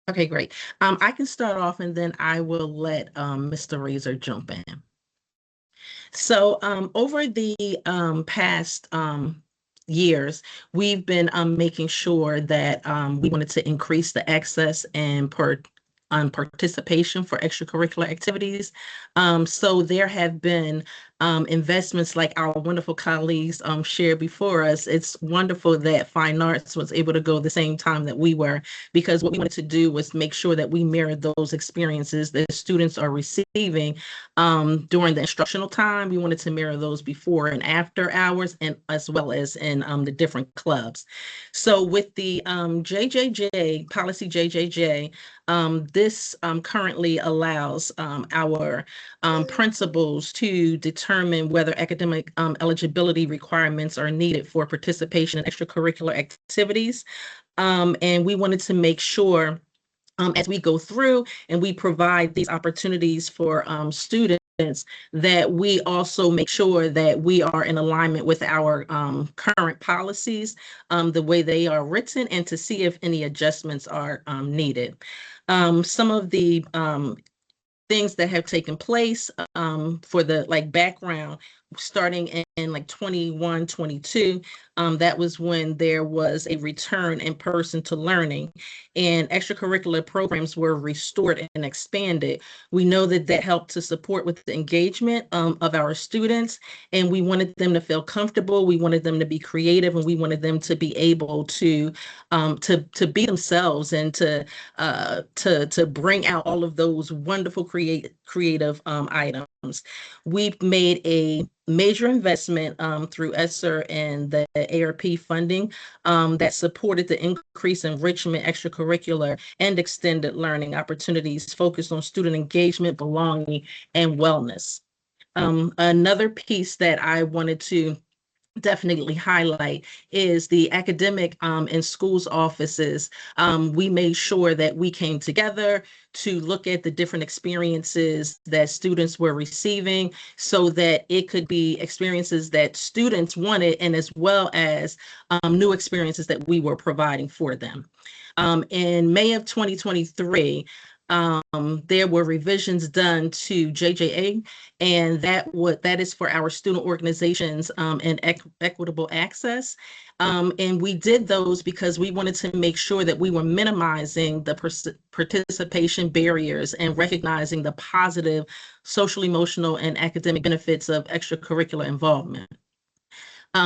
Okay, great. I can start off, and then I will let Mr. Razor jump in. So over the past years, we've been making sure that we wanted to increase the access and participation for extracurricular activities. So there have been investments like our wonderful colleagues shared before us. It's wonderful that Fine Arts was able to go the same time that we were, because what we wanted to do was make sure that we mirrored those experiences that students are receiving during the instructional time. We wanted to mirror those before and after hours, and as well as in the different clubs. So with the JJJ, policy JJJ, this currently allows our principals to determine whether academic eligibility requirements are needed for participation in extracurricular activities. And we wanted to make sure as we go through and we provide these opportunities for students, that we also make sure that we are in alignment with our current policies, the way they are written, and to see if any adjustments are needed. Some of the things that have taken place for the background, starting in 21, 22, that was when there was a return in person to learning, and extracurricular programs were restored and expanded. We know that that helped to support with the engagement of our students, and we wanted them to feel comfortable. We wanted them to be creative, and we wanted them to be able to be themselves, and to bring out all of those wonderful creative items. We've made a major investment through ESSER and the ARP funding that supported the increased enrichment, extracurricular, and extended learning opportunities focused on student engagement, belonging, and wellness. Another piece that I wanted to definitely highlight is the academic and schools offices. We made sure that we came together to look at the different experiences that students were receiving, so that it could be experiences that students wanted, and as well as new experiences that we were providing for them. In May of 2023, there were revisions done to JJA, and that is for our student organizations and equitable access. And we did those because we wanted to make sure that we were minimizing the participation barriers and recognizing the positive social, emotional, and academic benefits of extracurricular involvement.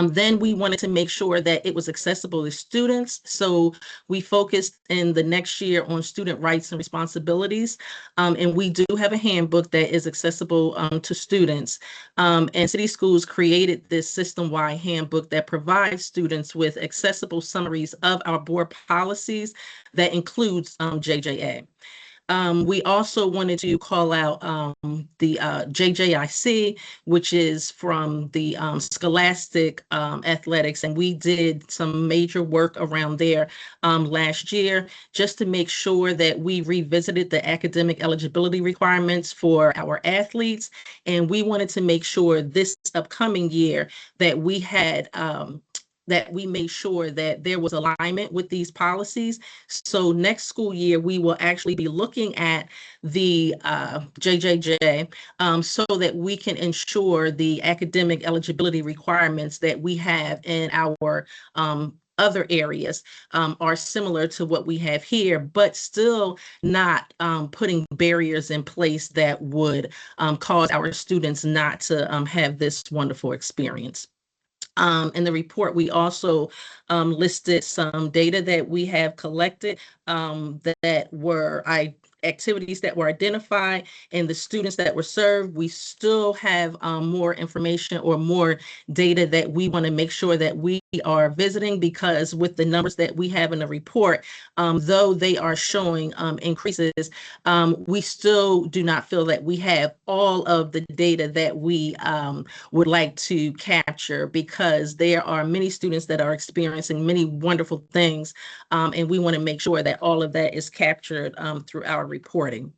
Then we wanted to make sure that it was accessible to students. So we focused in the next year on student rights and responsibilities. And we do have a handbook that is accessible to students. And City Schools created this system-wide handbook that provides students with accessible summaries of our board policies that includes JJA. We also wanted to call out the JJIC, which is from the Scholastic Athletics, and we did some major work around there last year just to make sure that we revisited the academic eligibility requirements for our athletes, and we wanted to make sure this upcoming year that we had that we made sure that there was alignment with these policies. So next school year, we will actually be looking at the JJJ so that we can ensure the academic eligibility requirements that we have in our other areas are similar to what we have here, but still not putting barriers in place that would cause our students not to have this wonderful experience. In the report, we also listed some data that we have collected that were activities that were identified and the students that were served. We still have more information or more data that we want to make sure that we are visiting, because with the numbers that we have in the report, though they are showing increases, we still do not feel that we have all of the data that we would like to capture, because there are many students that are experiencing many wonderful things, and we want to make sure that all of that is captured through our reporting.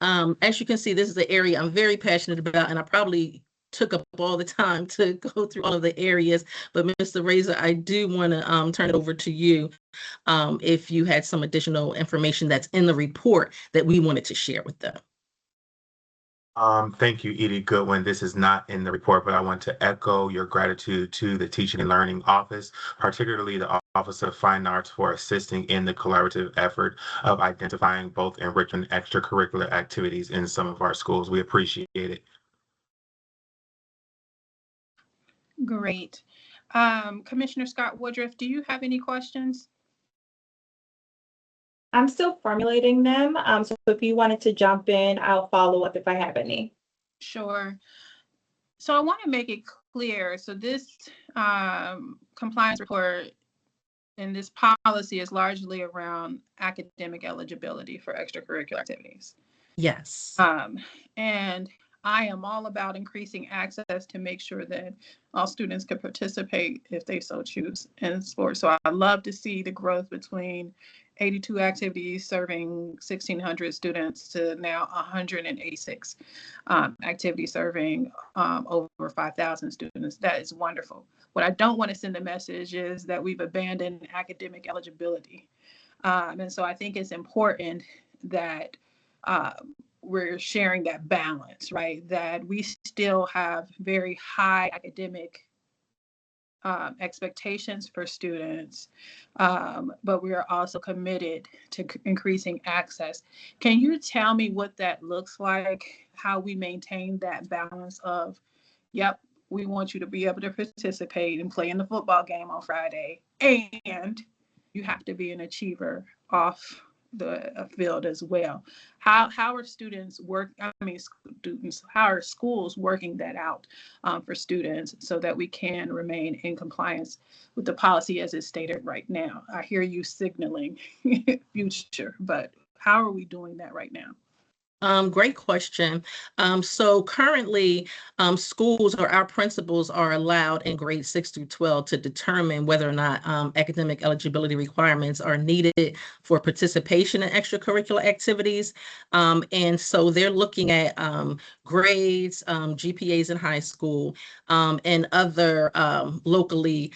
As you can see, this is an area I'm very passionate about, and I probably took up all the time to go through all of the areas, but Mr. Razor, I do want to turn it over to you if you had some additional information that's in the report that we wanted to share with them. Thank you, Edie Goodwin. This is not in the report, but I want to echo your gratitude to the Teaching and Learning Office, particularly the Office of Fine Arts, for assisting in the collaborative effort of identifying both enrichment and extracurricular activities in some of our schools. We appreciate it. Great. Commissioner Scott Woodruff, do you have any questions? I'm still formulating them. So if you wanted to jump in, I'll follow up if I have any. Sure. So I want to make it clear. So this compliance report and this policy is largely around academic eligibility for extracurricular activities. Yes. And I am all about increasing access to make sure that all students can participate if they so choose in sports. So I love to see the growth between 82 activities serving 1,600 students to now 186 activities serving over 5,000 students. That is wonderful. What I don't want to send a message is that we've abandoned academic eligibility. And so I think it's important that we're sharing that balance, right? That we still have very high academic expectations for students, but we are also committed to increasing access. Can you tell me what that looks like, how we maintain that balance of, yep, we want you to be able to participate and play in the football game on Friday, and you have to be an achiever off the field as well. How are students how are schools working that out for students so that we can remain in compliance with the policy as it's stated right now? I hear you signaling future, but how are we doing that right now? Great question. So currently, schools or our principals are allowed in grades 6 through 12 to determine whether or not academic eligibility requirements are needed for participation in extracurricular activities. And so they're looking at grades, GPAs in high school, and other locally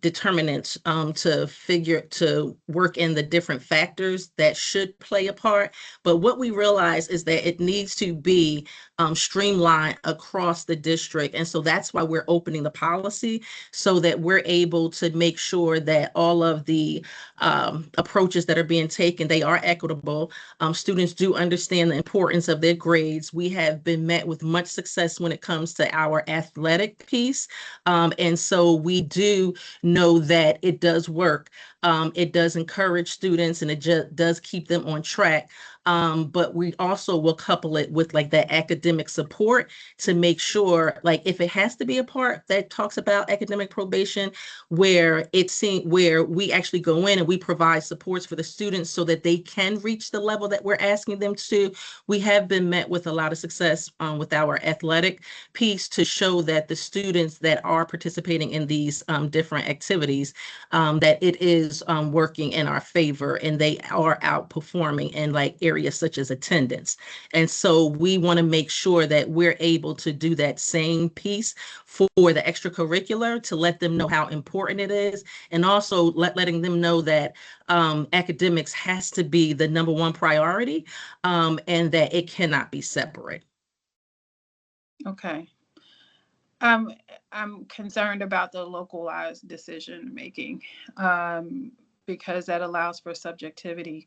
determinants to work in the different factors that should play a part. But what we realize is that it needs to be streamlined across the district. And so that's why we're opening the policy, so that we're able to make sure that all of the approaches that are being taken, they are equitable. Students do understand the importance of their grades. We have been met with much success when it comes to our athletic piece. And so we do know that it does work. It does encourage students, and it does keep them on track. But we also will couple it with like that academic academic support to make sure, like, if it has to be a part that talks about academic probation, where where we actually go in and we provide supports for the students so that they can reach the level that we're asking them to. We have been met with a lot of success with our athletic piece to show that the students that are participating in these different activities, that it is working in our favor, and they are outperforming in like areas such as attendance. And so we want to make sure that we're able to do that same piece for the extracurricular, to let them know how important it is, and also letting them know that academics has to be the number one priority, and that it cannot be separate. Okay. I'm concerned about the localized decision making, because that allows for subjectivity.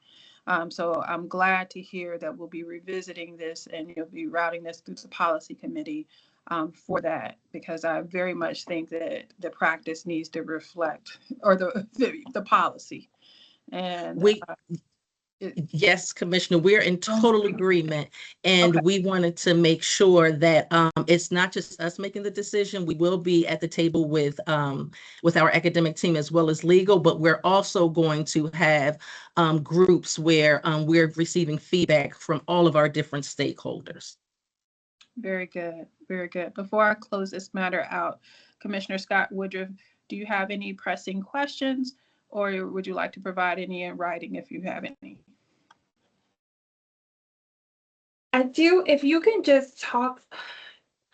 So I'm glad to hear that we'll be revisiting this and you'll be routing this through the policy committee for that, because I very much think that the practice needs to reflect, or the policy. And Yes, Commissioner, we're in total agreement. And we wanted to make sure that it's not just us making the decision. We will be at the table with our academic team as well as legal, but we're also going to have groups where we're receiving feedback from all of our different stakeholders. Very good. Very good. Before I close this matter out, Commissioner Scott Woodruff, do you have any pressing questions, or would you like to provide any in writing if you have any? I do, if you can just talk,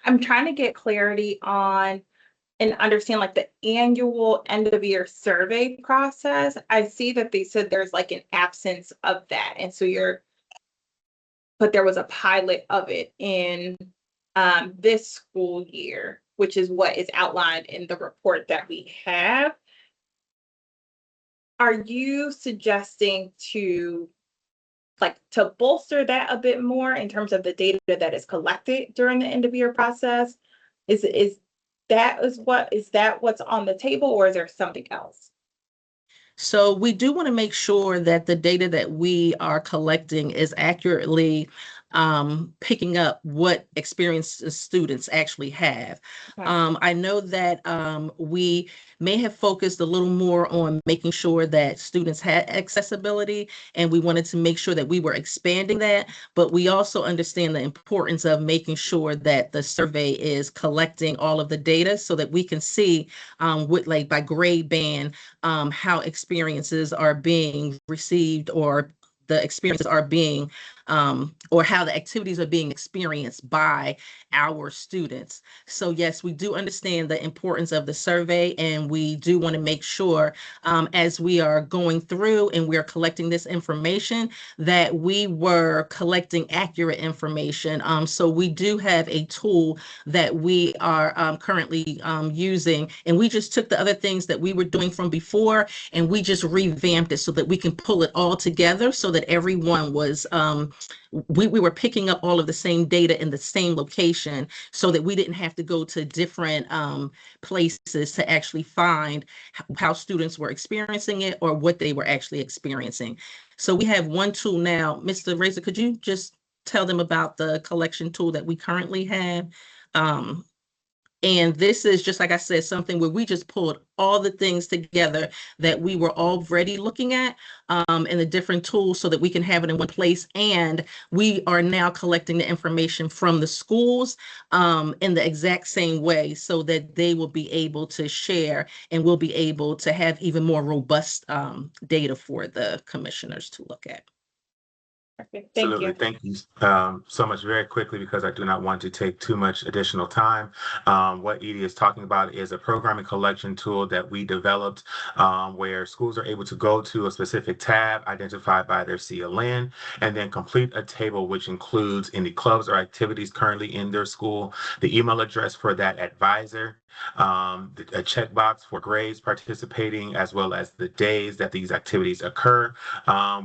I'm trying to get clarity on and understand like the annual end of year survey process. I see that they said there's like an absence of that. And so but there was a pilot of it in this school year, which is what is outlined in the report that we have. Are you suggesting to bolster that a bit more in terms of the data that is collected during the end of year process? Is that what's on the table, or is there something else? So we do want to make sure that the data that we are collecting is accurately picking up what experience the students actually have. Okay. I know that we may have focused a little more on making sure that students had accessibility, and we wanted to make sure that we were expanding that, but we also understand the importance of making sure that the survey is collecting all of the data so that we can see by grade band how experiences are being received, or the experiences are being or how the activities are being experienced by our students. So yes, we do understand the importance of the survey, and we do want to make sure as we are going through and we're collecting this information that we were collecting accurate information. So we do have a tool that we are currently using, and we just took the other things that we were doing from before and we just revamped it so that we can pull it all together, so that everyone was we were picking up all of the same data in the same location, so that we didn't have to go to different places to actually find how students were experiencing it or what they were actually experiencing. So we have one tool now. Mr. Razor, could you just tell them about the collection tool that we currently have? And this is, just like I said, something where we just pulled all the things together that we were already looking at in the different tools, so that we can have it in one place. And we are now collecting the information from the schools in the exact same way, so that they will be able to share, and we'll be able to have even more robust data for the commissioners to look at. Perfect. Thank Absolutely. you. Thank you so much. Very quickly, because I do not want to take too much additional time. What Edie is talking about is a programming collection tool that we developed, where schools are able to go to a specific tab identified by their CLN, and then complete a table which includes any clubs or activities currently in their school, the email address for that advisor, a checkbox for grades participating, as well as the days that these activities occur.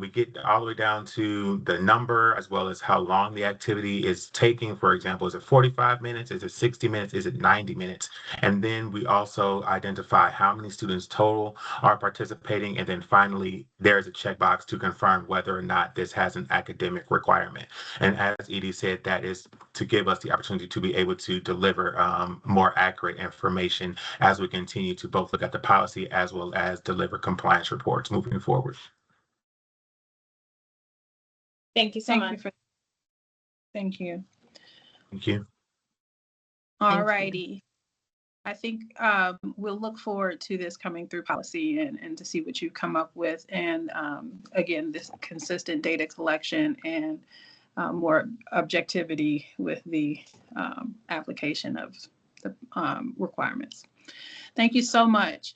We get all the way down to the number, as well as how long the activity is taking. For example, is it 45 minutes? Is it 60 minutes? Is it 90 minutes? And then we also identify how many students total are participating. And then finally, there's a checkbox to confirm whether or not this has an academic requirement. And as Edie said, that is to give us the opportunity to be able to deliver more accurate information as we continue to both look at the policy as well as deliver compliance reports moving forward. Thank you so Thank much. you for, thank you. Thank you. All you. righty. I think we'll look forward to this coming through policy and to see what you come up with. And again, this consistent data collection and more objectivity with the application of the requirements. Thank you so much.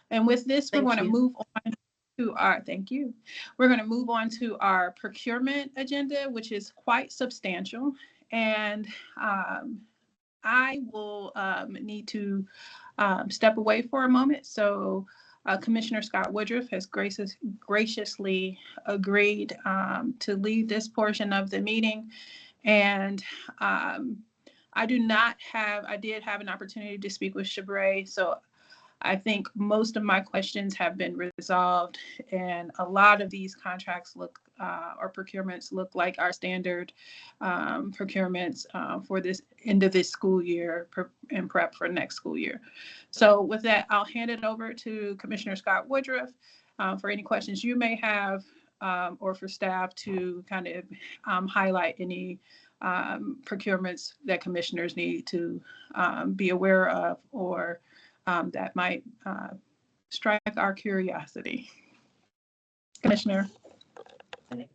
And with this, we're Thank going to you. move on to our, thank you. We're going to move on to our procurement agenda, which is quite substantial. And I will need to step away for a moment. So Commissioner Scott Woodruff has graciously agreed to lead this portion of the meeting. And I did have an opportunity to speak with Shabray. So I think most of my questions have been resolved, and a lot of these contracts look or procurements look like our standard procurements for this end of this school year in prep for next school year. So with that, I'll hand it over to Commissioner Scott Woodruff for any questions you may have or for staff to kind of highlight any procurements that commissioners need to be aware of or that might strike our curiosity. Commissioner.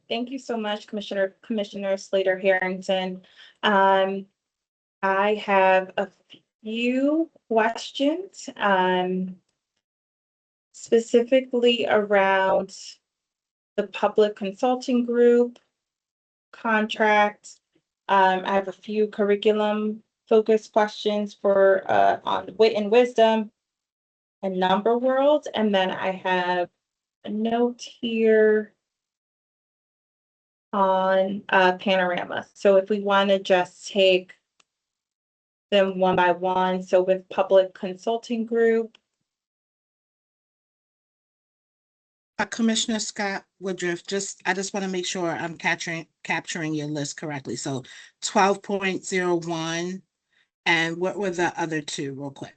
Thank you so much, Commissioner Slater Harrington. I have a few questions specifically around the public consulting group contract. I have a few curriculum focused questions for on Wit and Wisdom and Number World, and then I have a note here on Panorama. So if we want to just take them one by one, so with public consulting group. Commissioner Scott Woodruff, I just want to make sure I'm capturing your list correctly. So 12.01, and what were the other two real quick?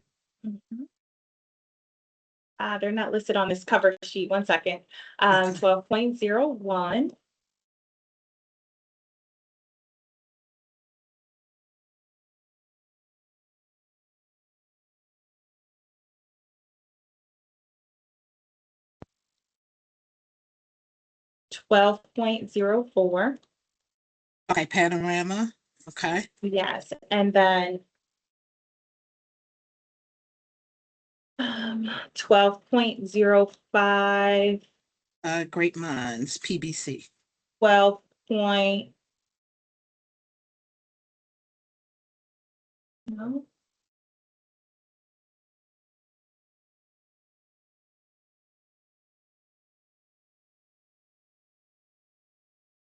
They're not listed on this cover sheet. 1 second. 12.01. .04. Okay, Panorama. Okay. Yes, and then 12.05. Great Minds, PBC. 12. No.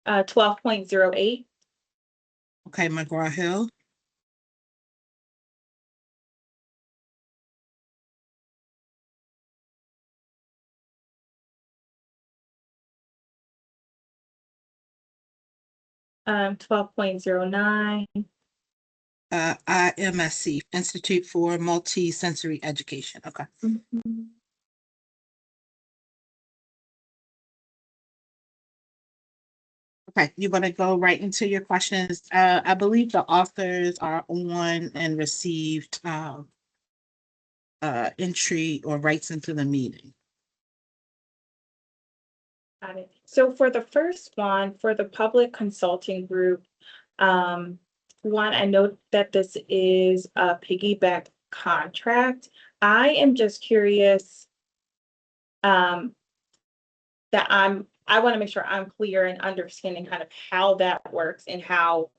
Uh, 12.08. Okay, McGraw-Hill. Um, 12.09. IMSC, Institute for Multi-Sensory Education. Okay. Okay, you want to go right into your questions? I believe the authors are on and received entry or rights into the meeting. Got it. So for the first one, for the public consulting group, one, I know that this is a piggyback contract. I am just curious that I want to make sure I'm clear in understanding kind of how that works and how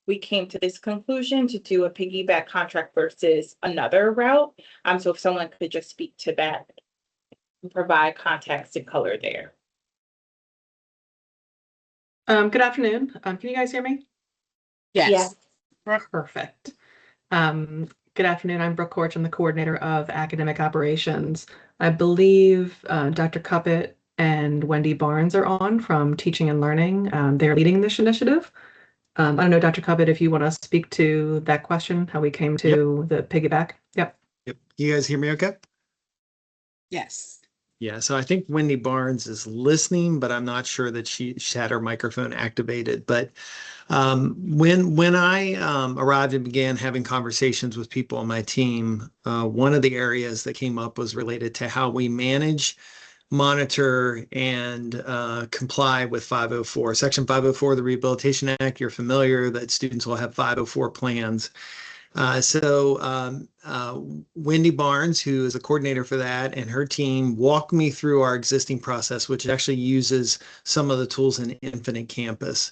we came to this conclusion to do a piggyback contract versus another route. So if someone could just speak to that and provide context and color there. Good afternoon. Can you guys hear me? Yes. Perfect. Good afternoon. I'm Brooke Korch. I'm the coordinator of academic operations. I believe Dr. Cuppet and Wendy Barnes are on from Teaching and Learning. They're leading this initiative. I don't know, Dr. Cubbett, if you want to speak to that question, how we came to the piggyback. Yep. Yep. You guys hear me okay? Yes. Yeah, so I think Wendy Barnes is listening, but I'm not sure that she had her microphone activated. But when I arrived and began having conversations with people on my team, one of the areas that came up was related to how we manage, monitor, and comply with 504. Section 504 of the Rehabilitation Act, you're familiar that students will have 504 plans. Wendy Barnes, who is a coordinator for that, and her team walked me through our existing process, which actually uses some of the tools in Infinite Campus.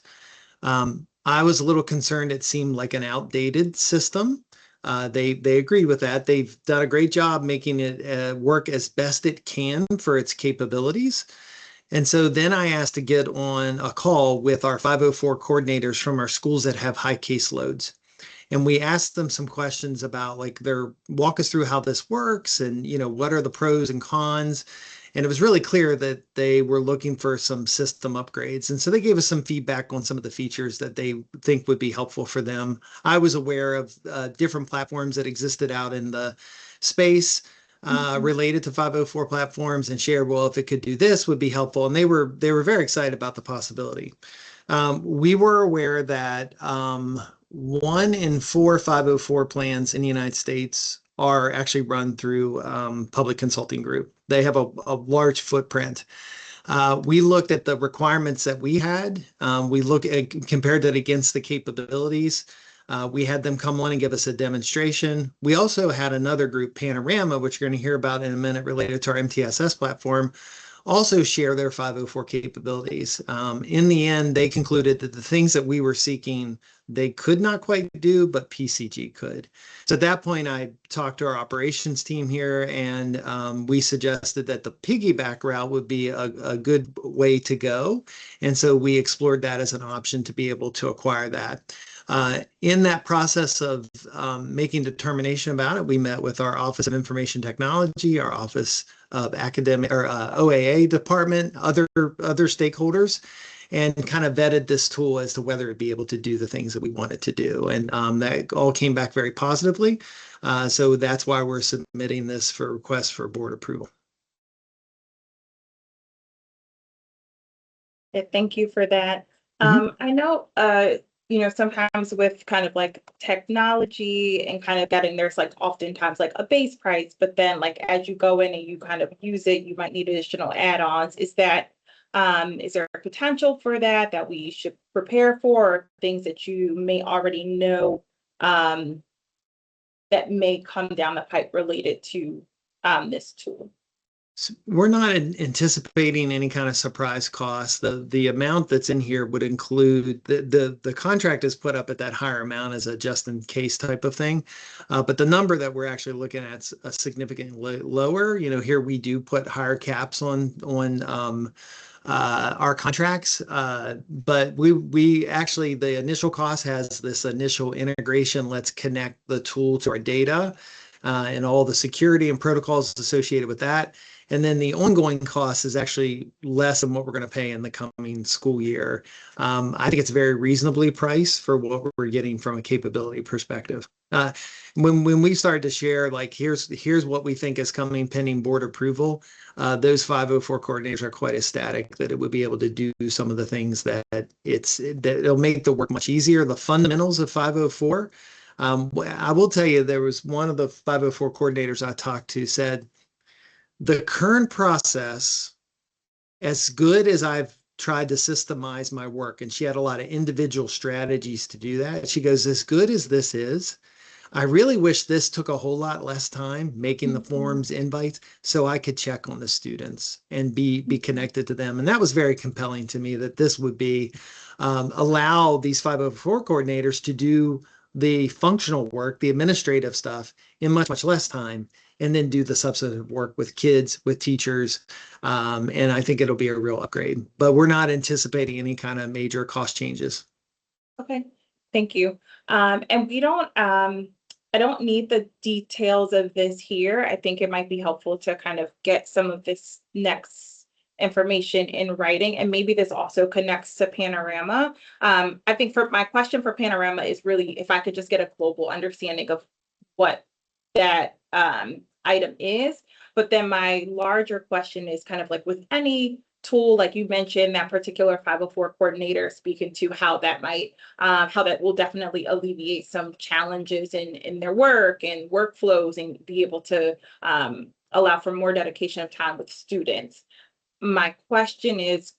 I was a little concerned it seemed like an outdated system. They agreed with that. They've done a great job making it work as best it can for its capabilities. And so then I asked to get on a call with our 504 coordinators from our schools that have high caseloads. And we asked them some questions about walk us through how this works and, what are the pros and cons. And it was really clear that they were looking for some system upgrades. And so they gave us some feedback on some of the features that they think would be helpful for them. I was aware of different platforms that existed out in the space related to 504 platforms and shared, well, if it could do this would be helpful. And they were very excited about the possibility. We were aware that 1 in 4 504 plans in the United States are actually run through Public Consulting Group. They have a large footprint. We looked at the requirements that we had. We compared that against the capabilities. We had them come on and give us a demonstration. We also had another group, Panorama, which you're going to hear about in a minute related to our MTSS platform, also share their 504 capabilities. In the end, they concluded that the things that we were seeking, they could not quite do, but PCG could. So at that point, I talked to our operations team here, and we suggested that the piggyback route would be a good way to go. And so we explored that as an option to be able to acquire that. In that process of making determination about it, we met with our Office of Information Technology, our Office of Academic or OAA department, other stakeholders, and kind of vetted this tool as to whether it'd be able to do the things that we wanted to do. And that all came back very positively. So that's why we're submitting this for request for board approval. Thank you for that. I know, sometimes with kind of like technology and kind of getting, there's oftentimes a base price, but then as you go in and you kind of use it, you might need additional add-ons. Is there a potential for that we should prepare for, or things that you may already know that may come down the pipe related to this tool? We're not anticipating any kind of surprise cost. The amount that's in here would include the contract is put up at that higher amount as a just in case type of thing. But the number that we're actually looking at is a significantly lower. Here we do put higher caps on our contracts. But we actually, the initial cost has this initial integration. Let's connect the tool to our data and all the security and protocols associated with that. And then the ongoing cost is actually less than what we're going to pay in the coming school year. I think it's very reasonably priced for what we're getting from a capability perspective. When we started to share, here's what we think is coming pending board approval, those 504 coordinators are quite ecstatic that it would be able to do some of the things that it'll make the work much easier. The fundamentals of 504. I will tell you, there was one of the 504 coordinators I talked to said, the current process, as good as I've tried to systemize my work, and she had a lot of individual strategies to do that. She goes, as good as this is, I really wish this took a whole lot less time making the forms, invites, so I could check on the students and be connected to them. And that was very compelling to me, that this would be allow these 504 coordinators to do the functional work, the administrative stuff in much, much less time, and then do the substantive work with kids, with teachers. And I think it'll be a real upgrade, but we're not anticipating any kind of major cost changes. Okay, thank you. And we don't, I don't need the details of this here. I think it might be helpful to kind of get some of this next information in writing. And maybe this also connects to Panorama. I think for my question for Panorama is really if I could just get a global understanding of what that item is. But then my larger question is kind of like with any tool, like you mentioned, that particular 504 coordinator speaking to how that might, how that will definitely alleviate some challenges in their work and workflows and be able to allow for more dedication of time with students. My question is,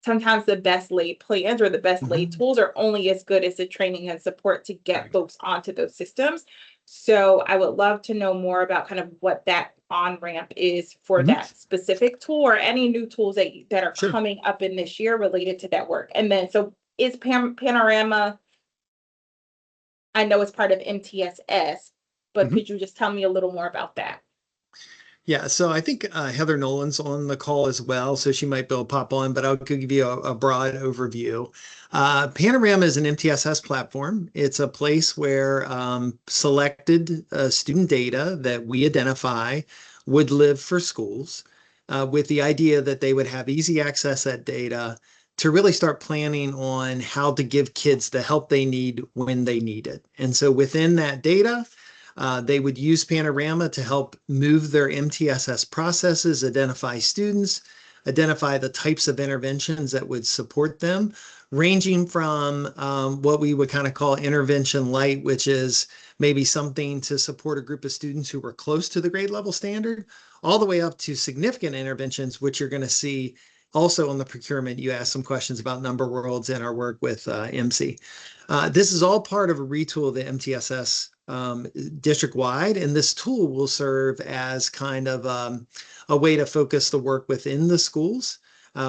sometimes the best laid plans or the best laid tools are only as good as the training and support to get folks onto those systems. So I would love to know more about kind of what that on-ramp is for that specific tool or any new tools that are Sure. coming up in this year related to that work. And then, so is Panorama, I know it's part of MTSS, but could you just tell me a little more about that? Yeah, so I think Heather Nolan's on the call as well, so she might be able to pop on, but I'll give you a broad overview. Panorama is an MTSS platform. It's a place where selected student data that we identify would live for schools with the idea that they would have easy access to that data to really start planning on how to give kids the help they need when they need it. And so within that data, they would use Panorama to help move their MTSS processes, identify students, identify the types of interventions that would support them, ranging from what we would kind of call intervention light, which is maybe something to support a group of students who were close to the grade level standard, all the way up to significant interventions, which you're going to see also on the procurement. You asked some questions about number worlds and our work with MC. This is all part of a retool of the MTSS district-wide, and this tool will serve as kind of a way to focus the work within the schools.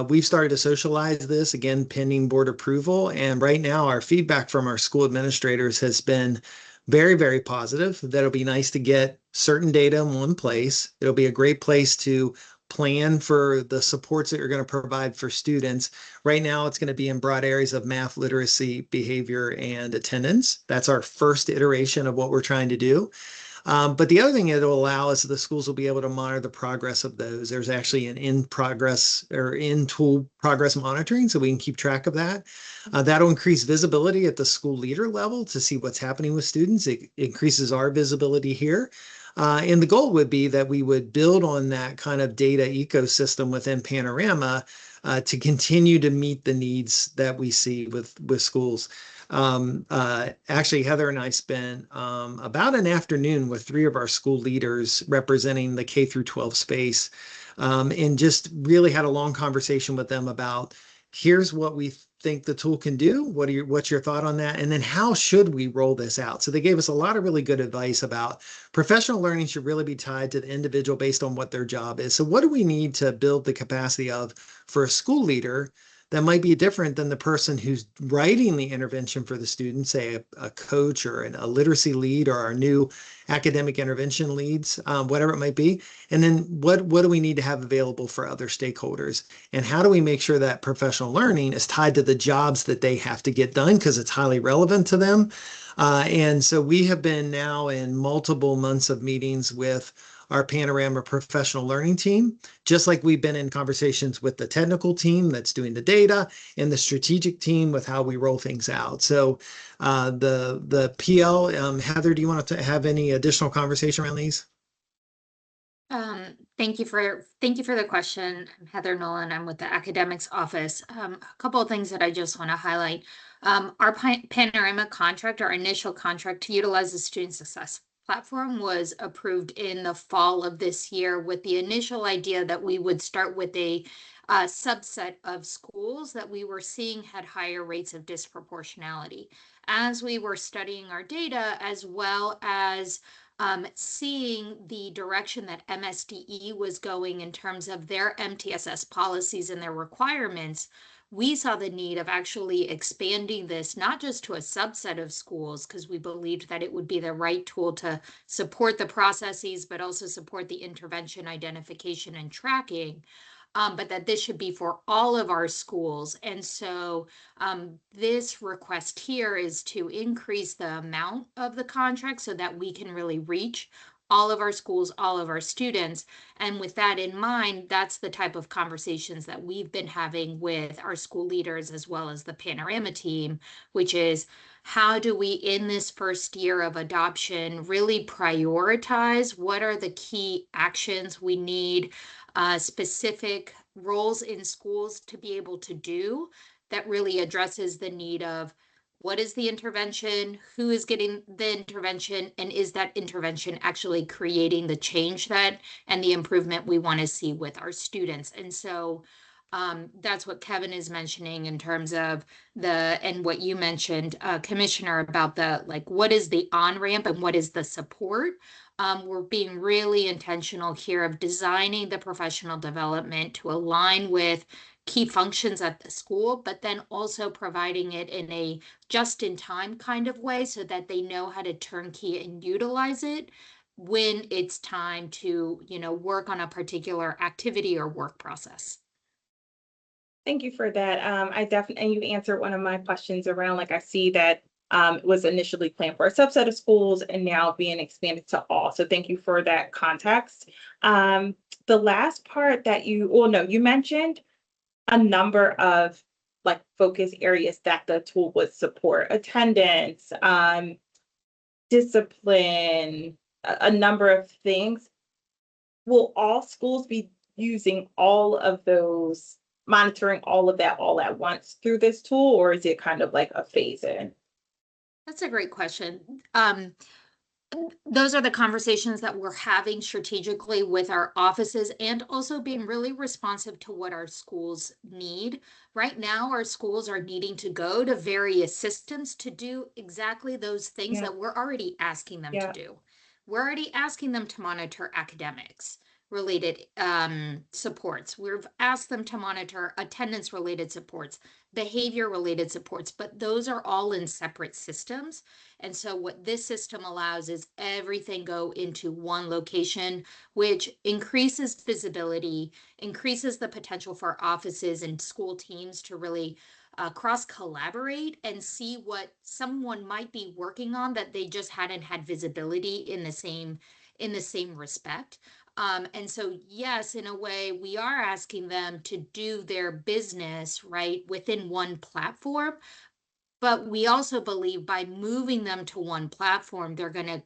We've started to socialize this, again, pending board approval, and right now our feedback from our school administrators has been very, very positive. That'll be nice to get certain data in one place. It'll be a great place to plan for the supports that you're going to provide for students. Right now, it's going to be in broad areas of math, literacy, behavior, and attendance. That's our first iteration of what we're trying to do. But the other thing it'll allow is the schools will be able to monitor the progress of those. There's actually an in-progress or in-tool progress monitoring, so we can keep track of that. That'll increase visibility at the school leader level to see what's happening with students. It increases our visibility here. And the goal would be that we would build on that kind of data ecosystem within Panorama to continue to meet the needs that we see with schools. Actually, Heather and I spent about an afternoon with 3 of our school leaders representing the K through 12 space and just really had a long conversation with them about here's what we think the tool can do. What's your thought on that? And then how should we roll this out? So they gave us a lot of really good advice about professional learning should really be tied to the individual based on what their job is. So what do we need to build the capacity of for a school leader that might be different than the person who's writing the intervention for the student, say a coach or a literacy lead or our new academic intervention leads, whatever it might be. And then what do we need to have available for other stakeholders? And how do we make sure that professional learning is tied to the jobs that they have to get done because it's highly relevant to them? And so we have been now in multiple months of meetings with our Panorama professional learning team, just like we've been in conversations with the technical team that's doing the data and the strategic team with how we roll things out. So the PL, Heather, do you want to have any additional conversation around these? Thank you for the question. I'm Heather Nolan. I'm with the academics office. A couple of things that I just want to highlight. Our Panorama contract, our initial contract to utilize the student success platform was approved in the fall of this year with the initial idea that we would start with a subset of schools that we were seeing had higher rates of disproportionality. As we were studying our data, as well as seeing the direction that MSDE was going in terms of their MTSS policies and their requirements, we saw the need of actually expanding this, not just to a subset of schools, because we believed that it would be the right tool to support the processes, but also support the intervention, identification, and tracking, but that this should be for all of our schools. And so this request here is to increase the amount of the contract so that we can really reach all of our schools, all of our students. And with that in mind, that's the type of conversations that we've been having with our school leaders as well as the Panorama team, which is how do we, in this first year of adoption, really prioritize what are the key actions we need, specific roles in schools to be able to do that really addresses the need of what is the intervention, who is getting the intervention, and is that intervention actually creating the change that and the improvement we want to see with our students. And so that's what Kevin is mentioning in terms of and what you mentioned, Commissioner, about the, like, what is the on-ramp and what is the support? We're being really intentional here of designing the professional development to align with key functions at the school, but then also providing it in a just-in-time kind of way so that they know how to turnkey and utilize it when it's time to, work on a particular activity or work process. Thank you for that. I definitely, and you answered one of my questions around, like, I see that it was initially planned for a subset of schools and now being expanded to all. So thank you for that context. The last part that you mentioned a number of like focus areas that the tool would support: attendance, discipline, a number of things. Will all schools be using all of those, monitoring all of that all at once through this tool, or is it kind of like a phase in? That's a great question. Those are the conversations that we're having strategically with our offices and also being really responsive to what our schools need. Right now, our schools are needing to go to various systems to do exactly those things that we're already asking them to do. We're already asking them to monitor academics related supports. We've asked them to monitor attendance related supports, behavior related supports, but those are all in separate systems. And so what this system allows is everything go into one location, which increases visibility, increases the potential for offices and school teams to really cross collaborate and see what someone might be working on that they just hadn't had visibility in the same respect. And so, yes, in a way, we are asking them to do their business right within one platform. But we also believe by moving them to one platform, they're going to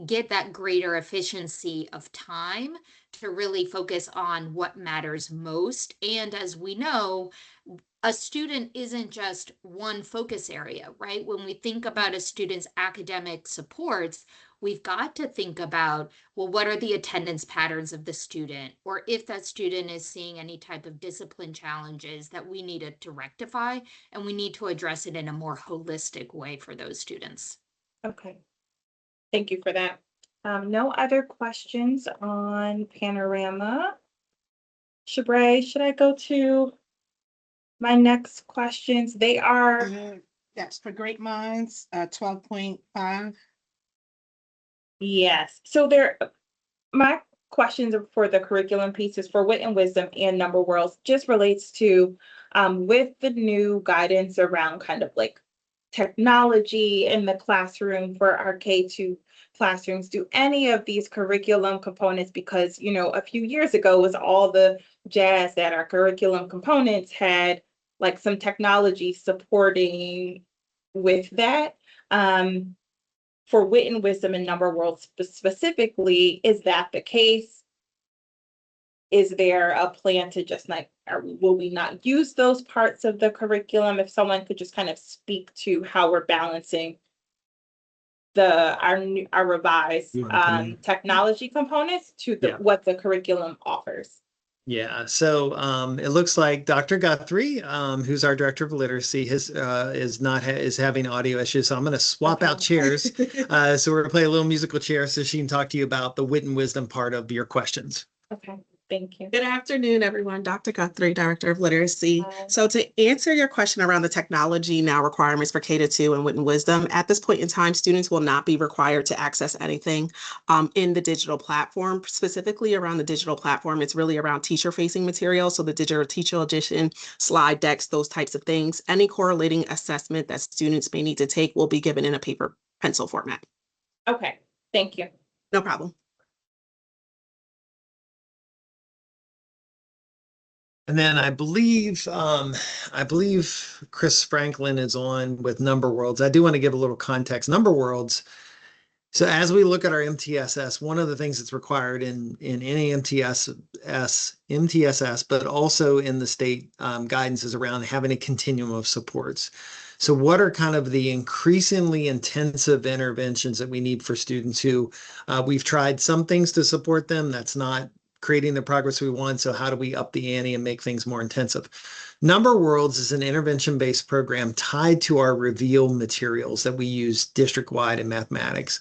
get that greater efficiency of time to really focus on what matters most. And as we know, a student isn't just one focus area, right? When we think about a student's academic supports, we've got to think about, well, what are the attendance patterns of the student? Or if that student is seeing any type of discipline challenges that we needed to rectify, and we need to address it in a more holistic way for those students. Okay. Thank you for that. No other questions on Panorama. Shabray, should I go to my next questions? They are. That's for Great Minds, 12.5. Yes. So my questions are for the curriculum pieces for Wit and Wisdom and Number Worlds, just relates to with the new guidance around kind of like technology in the classroom for our K-2 classrooms. Do any of these curriculum components, because a few years ago was all the jazz that our curriculum components had like some technology supporting with that. For Wit and Wisdom and Number Worlds specifically, is that the case? Is there a plan to just will we not use those parts of the curriculum? If someone could just kind of speak to how we're balancing our revised technology components to what the curriculum offers. Yeah, so it looks like Dr. Guthrie, who's our Director of Literacy, is having audio issues. So I'm going to swap out chairs. So we're going to play a little musical chair so she can talk to you about the Wit and Wisdom part of your questions. Okay. Thank you. Good afternoon, everyone. Dr. Guthrie, Director of Literacy. So to answer your question around the technology now requirements for K-2 and Wit and Wisdom, at this point in time, students will not be required to access anything in the digital platform. Specifically around the digital platform, it's really around teacher-facing material. So the digital teacher edition, slide decks, those types of things. Any correlating assessment that students may need to take will be given in a paper pencil format. Okay, thank you. No problem. And then I believe Chris Franklin is on with Number Worlds. I do want to give a little context. Number Worlds. So as we look at our MTSS, one of the things that's required in any MTSS, but also in the state guidance is around having a continuum of supports. So what are kind of the increasingly intensive interventions that we need for students who we've tried some things to support them, that's not creating the progress we want. So how do we up the ante and make things more intensive? Number Worlds is an intervention-based program tied to our Reveal materials that we use district-wide in mathematics.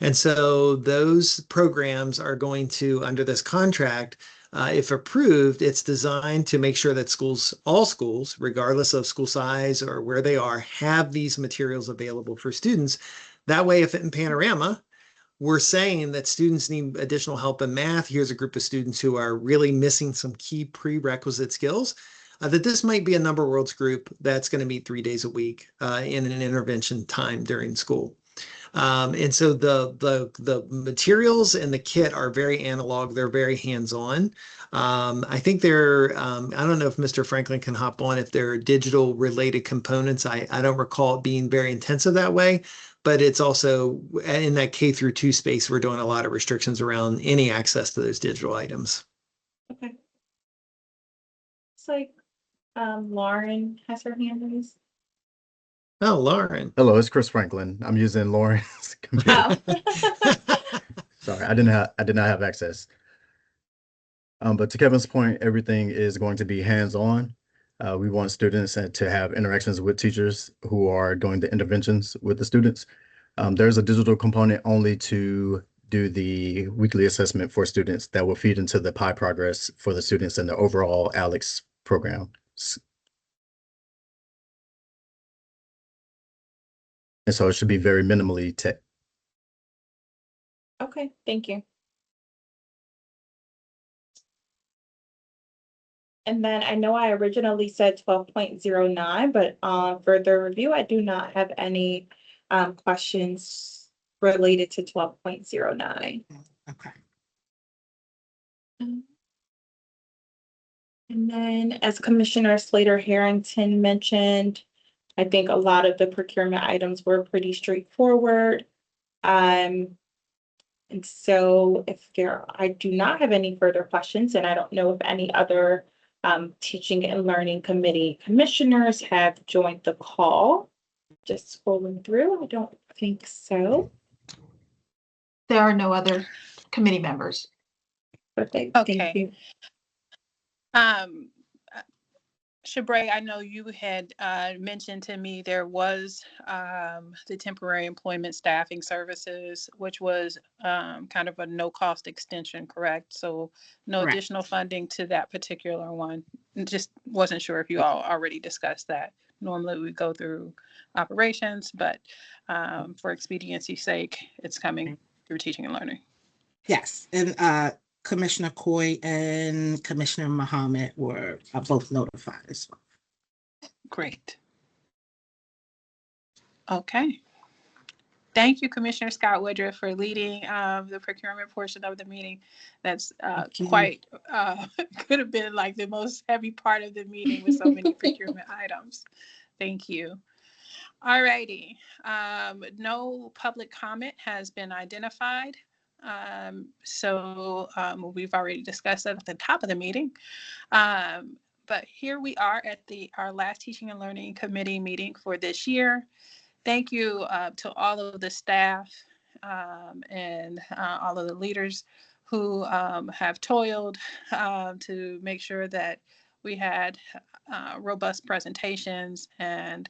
And so those programs are going to, under this contract, if approved, it's designed to make sure that schools, all schools, regardless of school size or where they are, have these materials available for students. That way, if in Panorama, we're saying that students need additional help in math, here's a group of students who are really missing some key prerequisite skills, that this might be a Number Worlds group that's going to meet 3 days a week in an intervention time during school. And so the materials and the kit are very analog. They're very hands-on. I think they're, I don't know if Mr. Franklin can hop on if there are digital related components. I don't recall it being very intensive that way, but it's also in that K through 2 space, we're doing a lot of restrictions around any access to those digital items. Okay. It's like Lauren has her hand raised. Oh, Lauren. Hello, it's Chris Franklin. I'm using Lauren's computer. Sorry, I did not have access. But to Kevin's point, everything is going to be hands-on. We want students to have interactions with teachers who are doing the interventions with the students. There's a digital component only to do the weekly assessment for students that will feed into the Pi Progress for the students in the overall ALEKS program. And so it should be very minimally tech. Okay, thank you. And then I know I originally said 12.09, but further review, I do not have any questions related to 12.09. Okay. And then as Commissioner Slater-Harrington mentioned, I think a lot of the procurement items were pretty straightforward. And so I do not have any further questions, and I don't know if any other teaching and learning committee commissioners have joined the call. Just scrolling through, I don't think so. There are no other committee members. Perfect, thank you. Shabray, I know you had mentioned to me there was the temporary employment staffing services, which was kind of a no-cost extension, correct? So no Correct. additional funding to that particular one. Just wasn't sure if you all already discussed that. Normally we go through operations, but for expediency's sake, it's coming through teaching and learning. Yes, and Commissioner Coy and Commissioner Muhammad were both notified as well. Great. Okay. Thank you, Commissioner Scott Woodruff, for leading the procurement portion of the meeting. That's quite, could have been like the most heavy part of the meeting with so many procurement items. Thank you. All righty. No public comment has been identified. So we've already discussed that at the top of the meeting. But here we are at our last Teaching and Learning Committee meeting for this year. Thank you to all of the staff and all of the leaders who have toiled to make sure that we had robust presentations and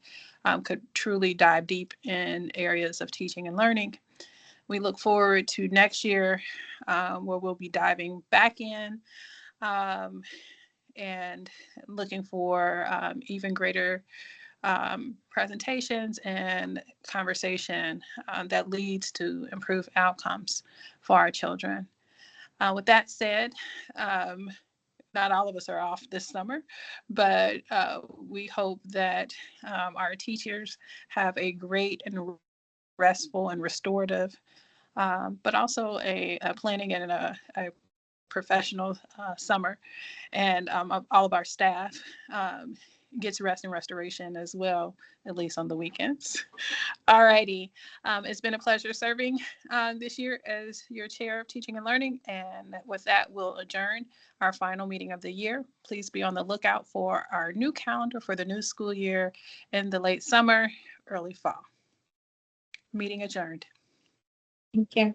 could truly dive deep in areas of teaching and learning. We look forward to next year where we'll be diving back in and looking for even greater presentations and conversation that leads to improved outcomes for our children. With that said, not all of us are off this summer, but we hope that our teachers have a great and restful and restorative, but also a planning and a professional summer, and all of our staff gets rest and restoration as well, at least on the weekends. All righty. It's been a pleasure serving this year as your chair of teaching and learning. And with that, we'll adjourn our final meeting of the year. Please be on the lookout for our new calendar for the new school year in the late summer, early fall. Meeting adjourned. Thank you.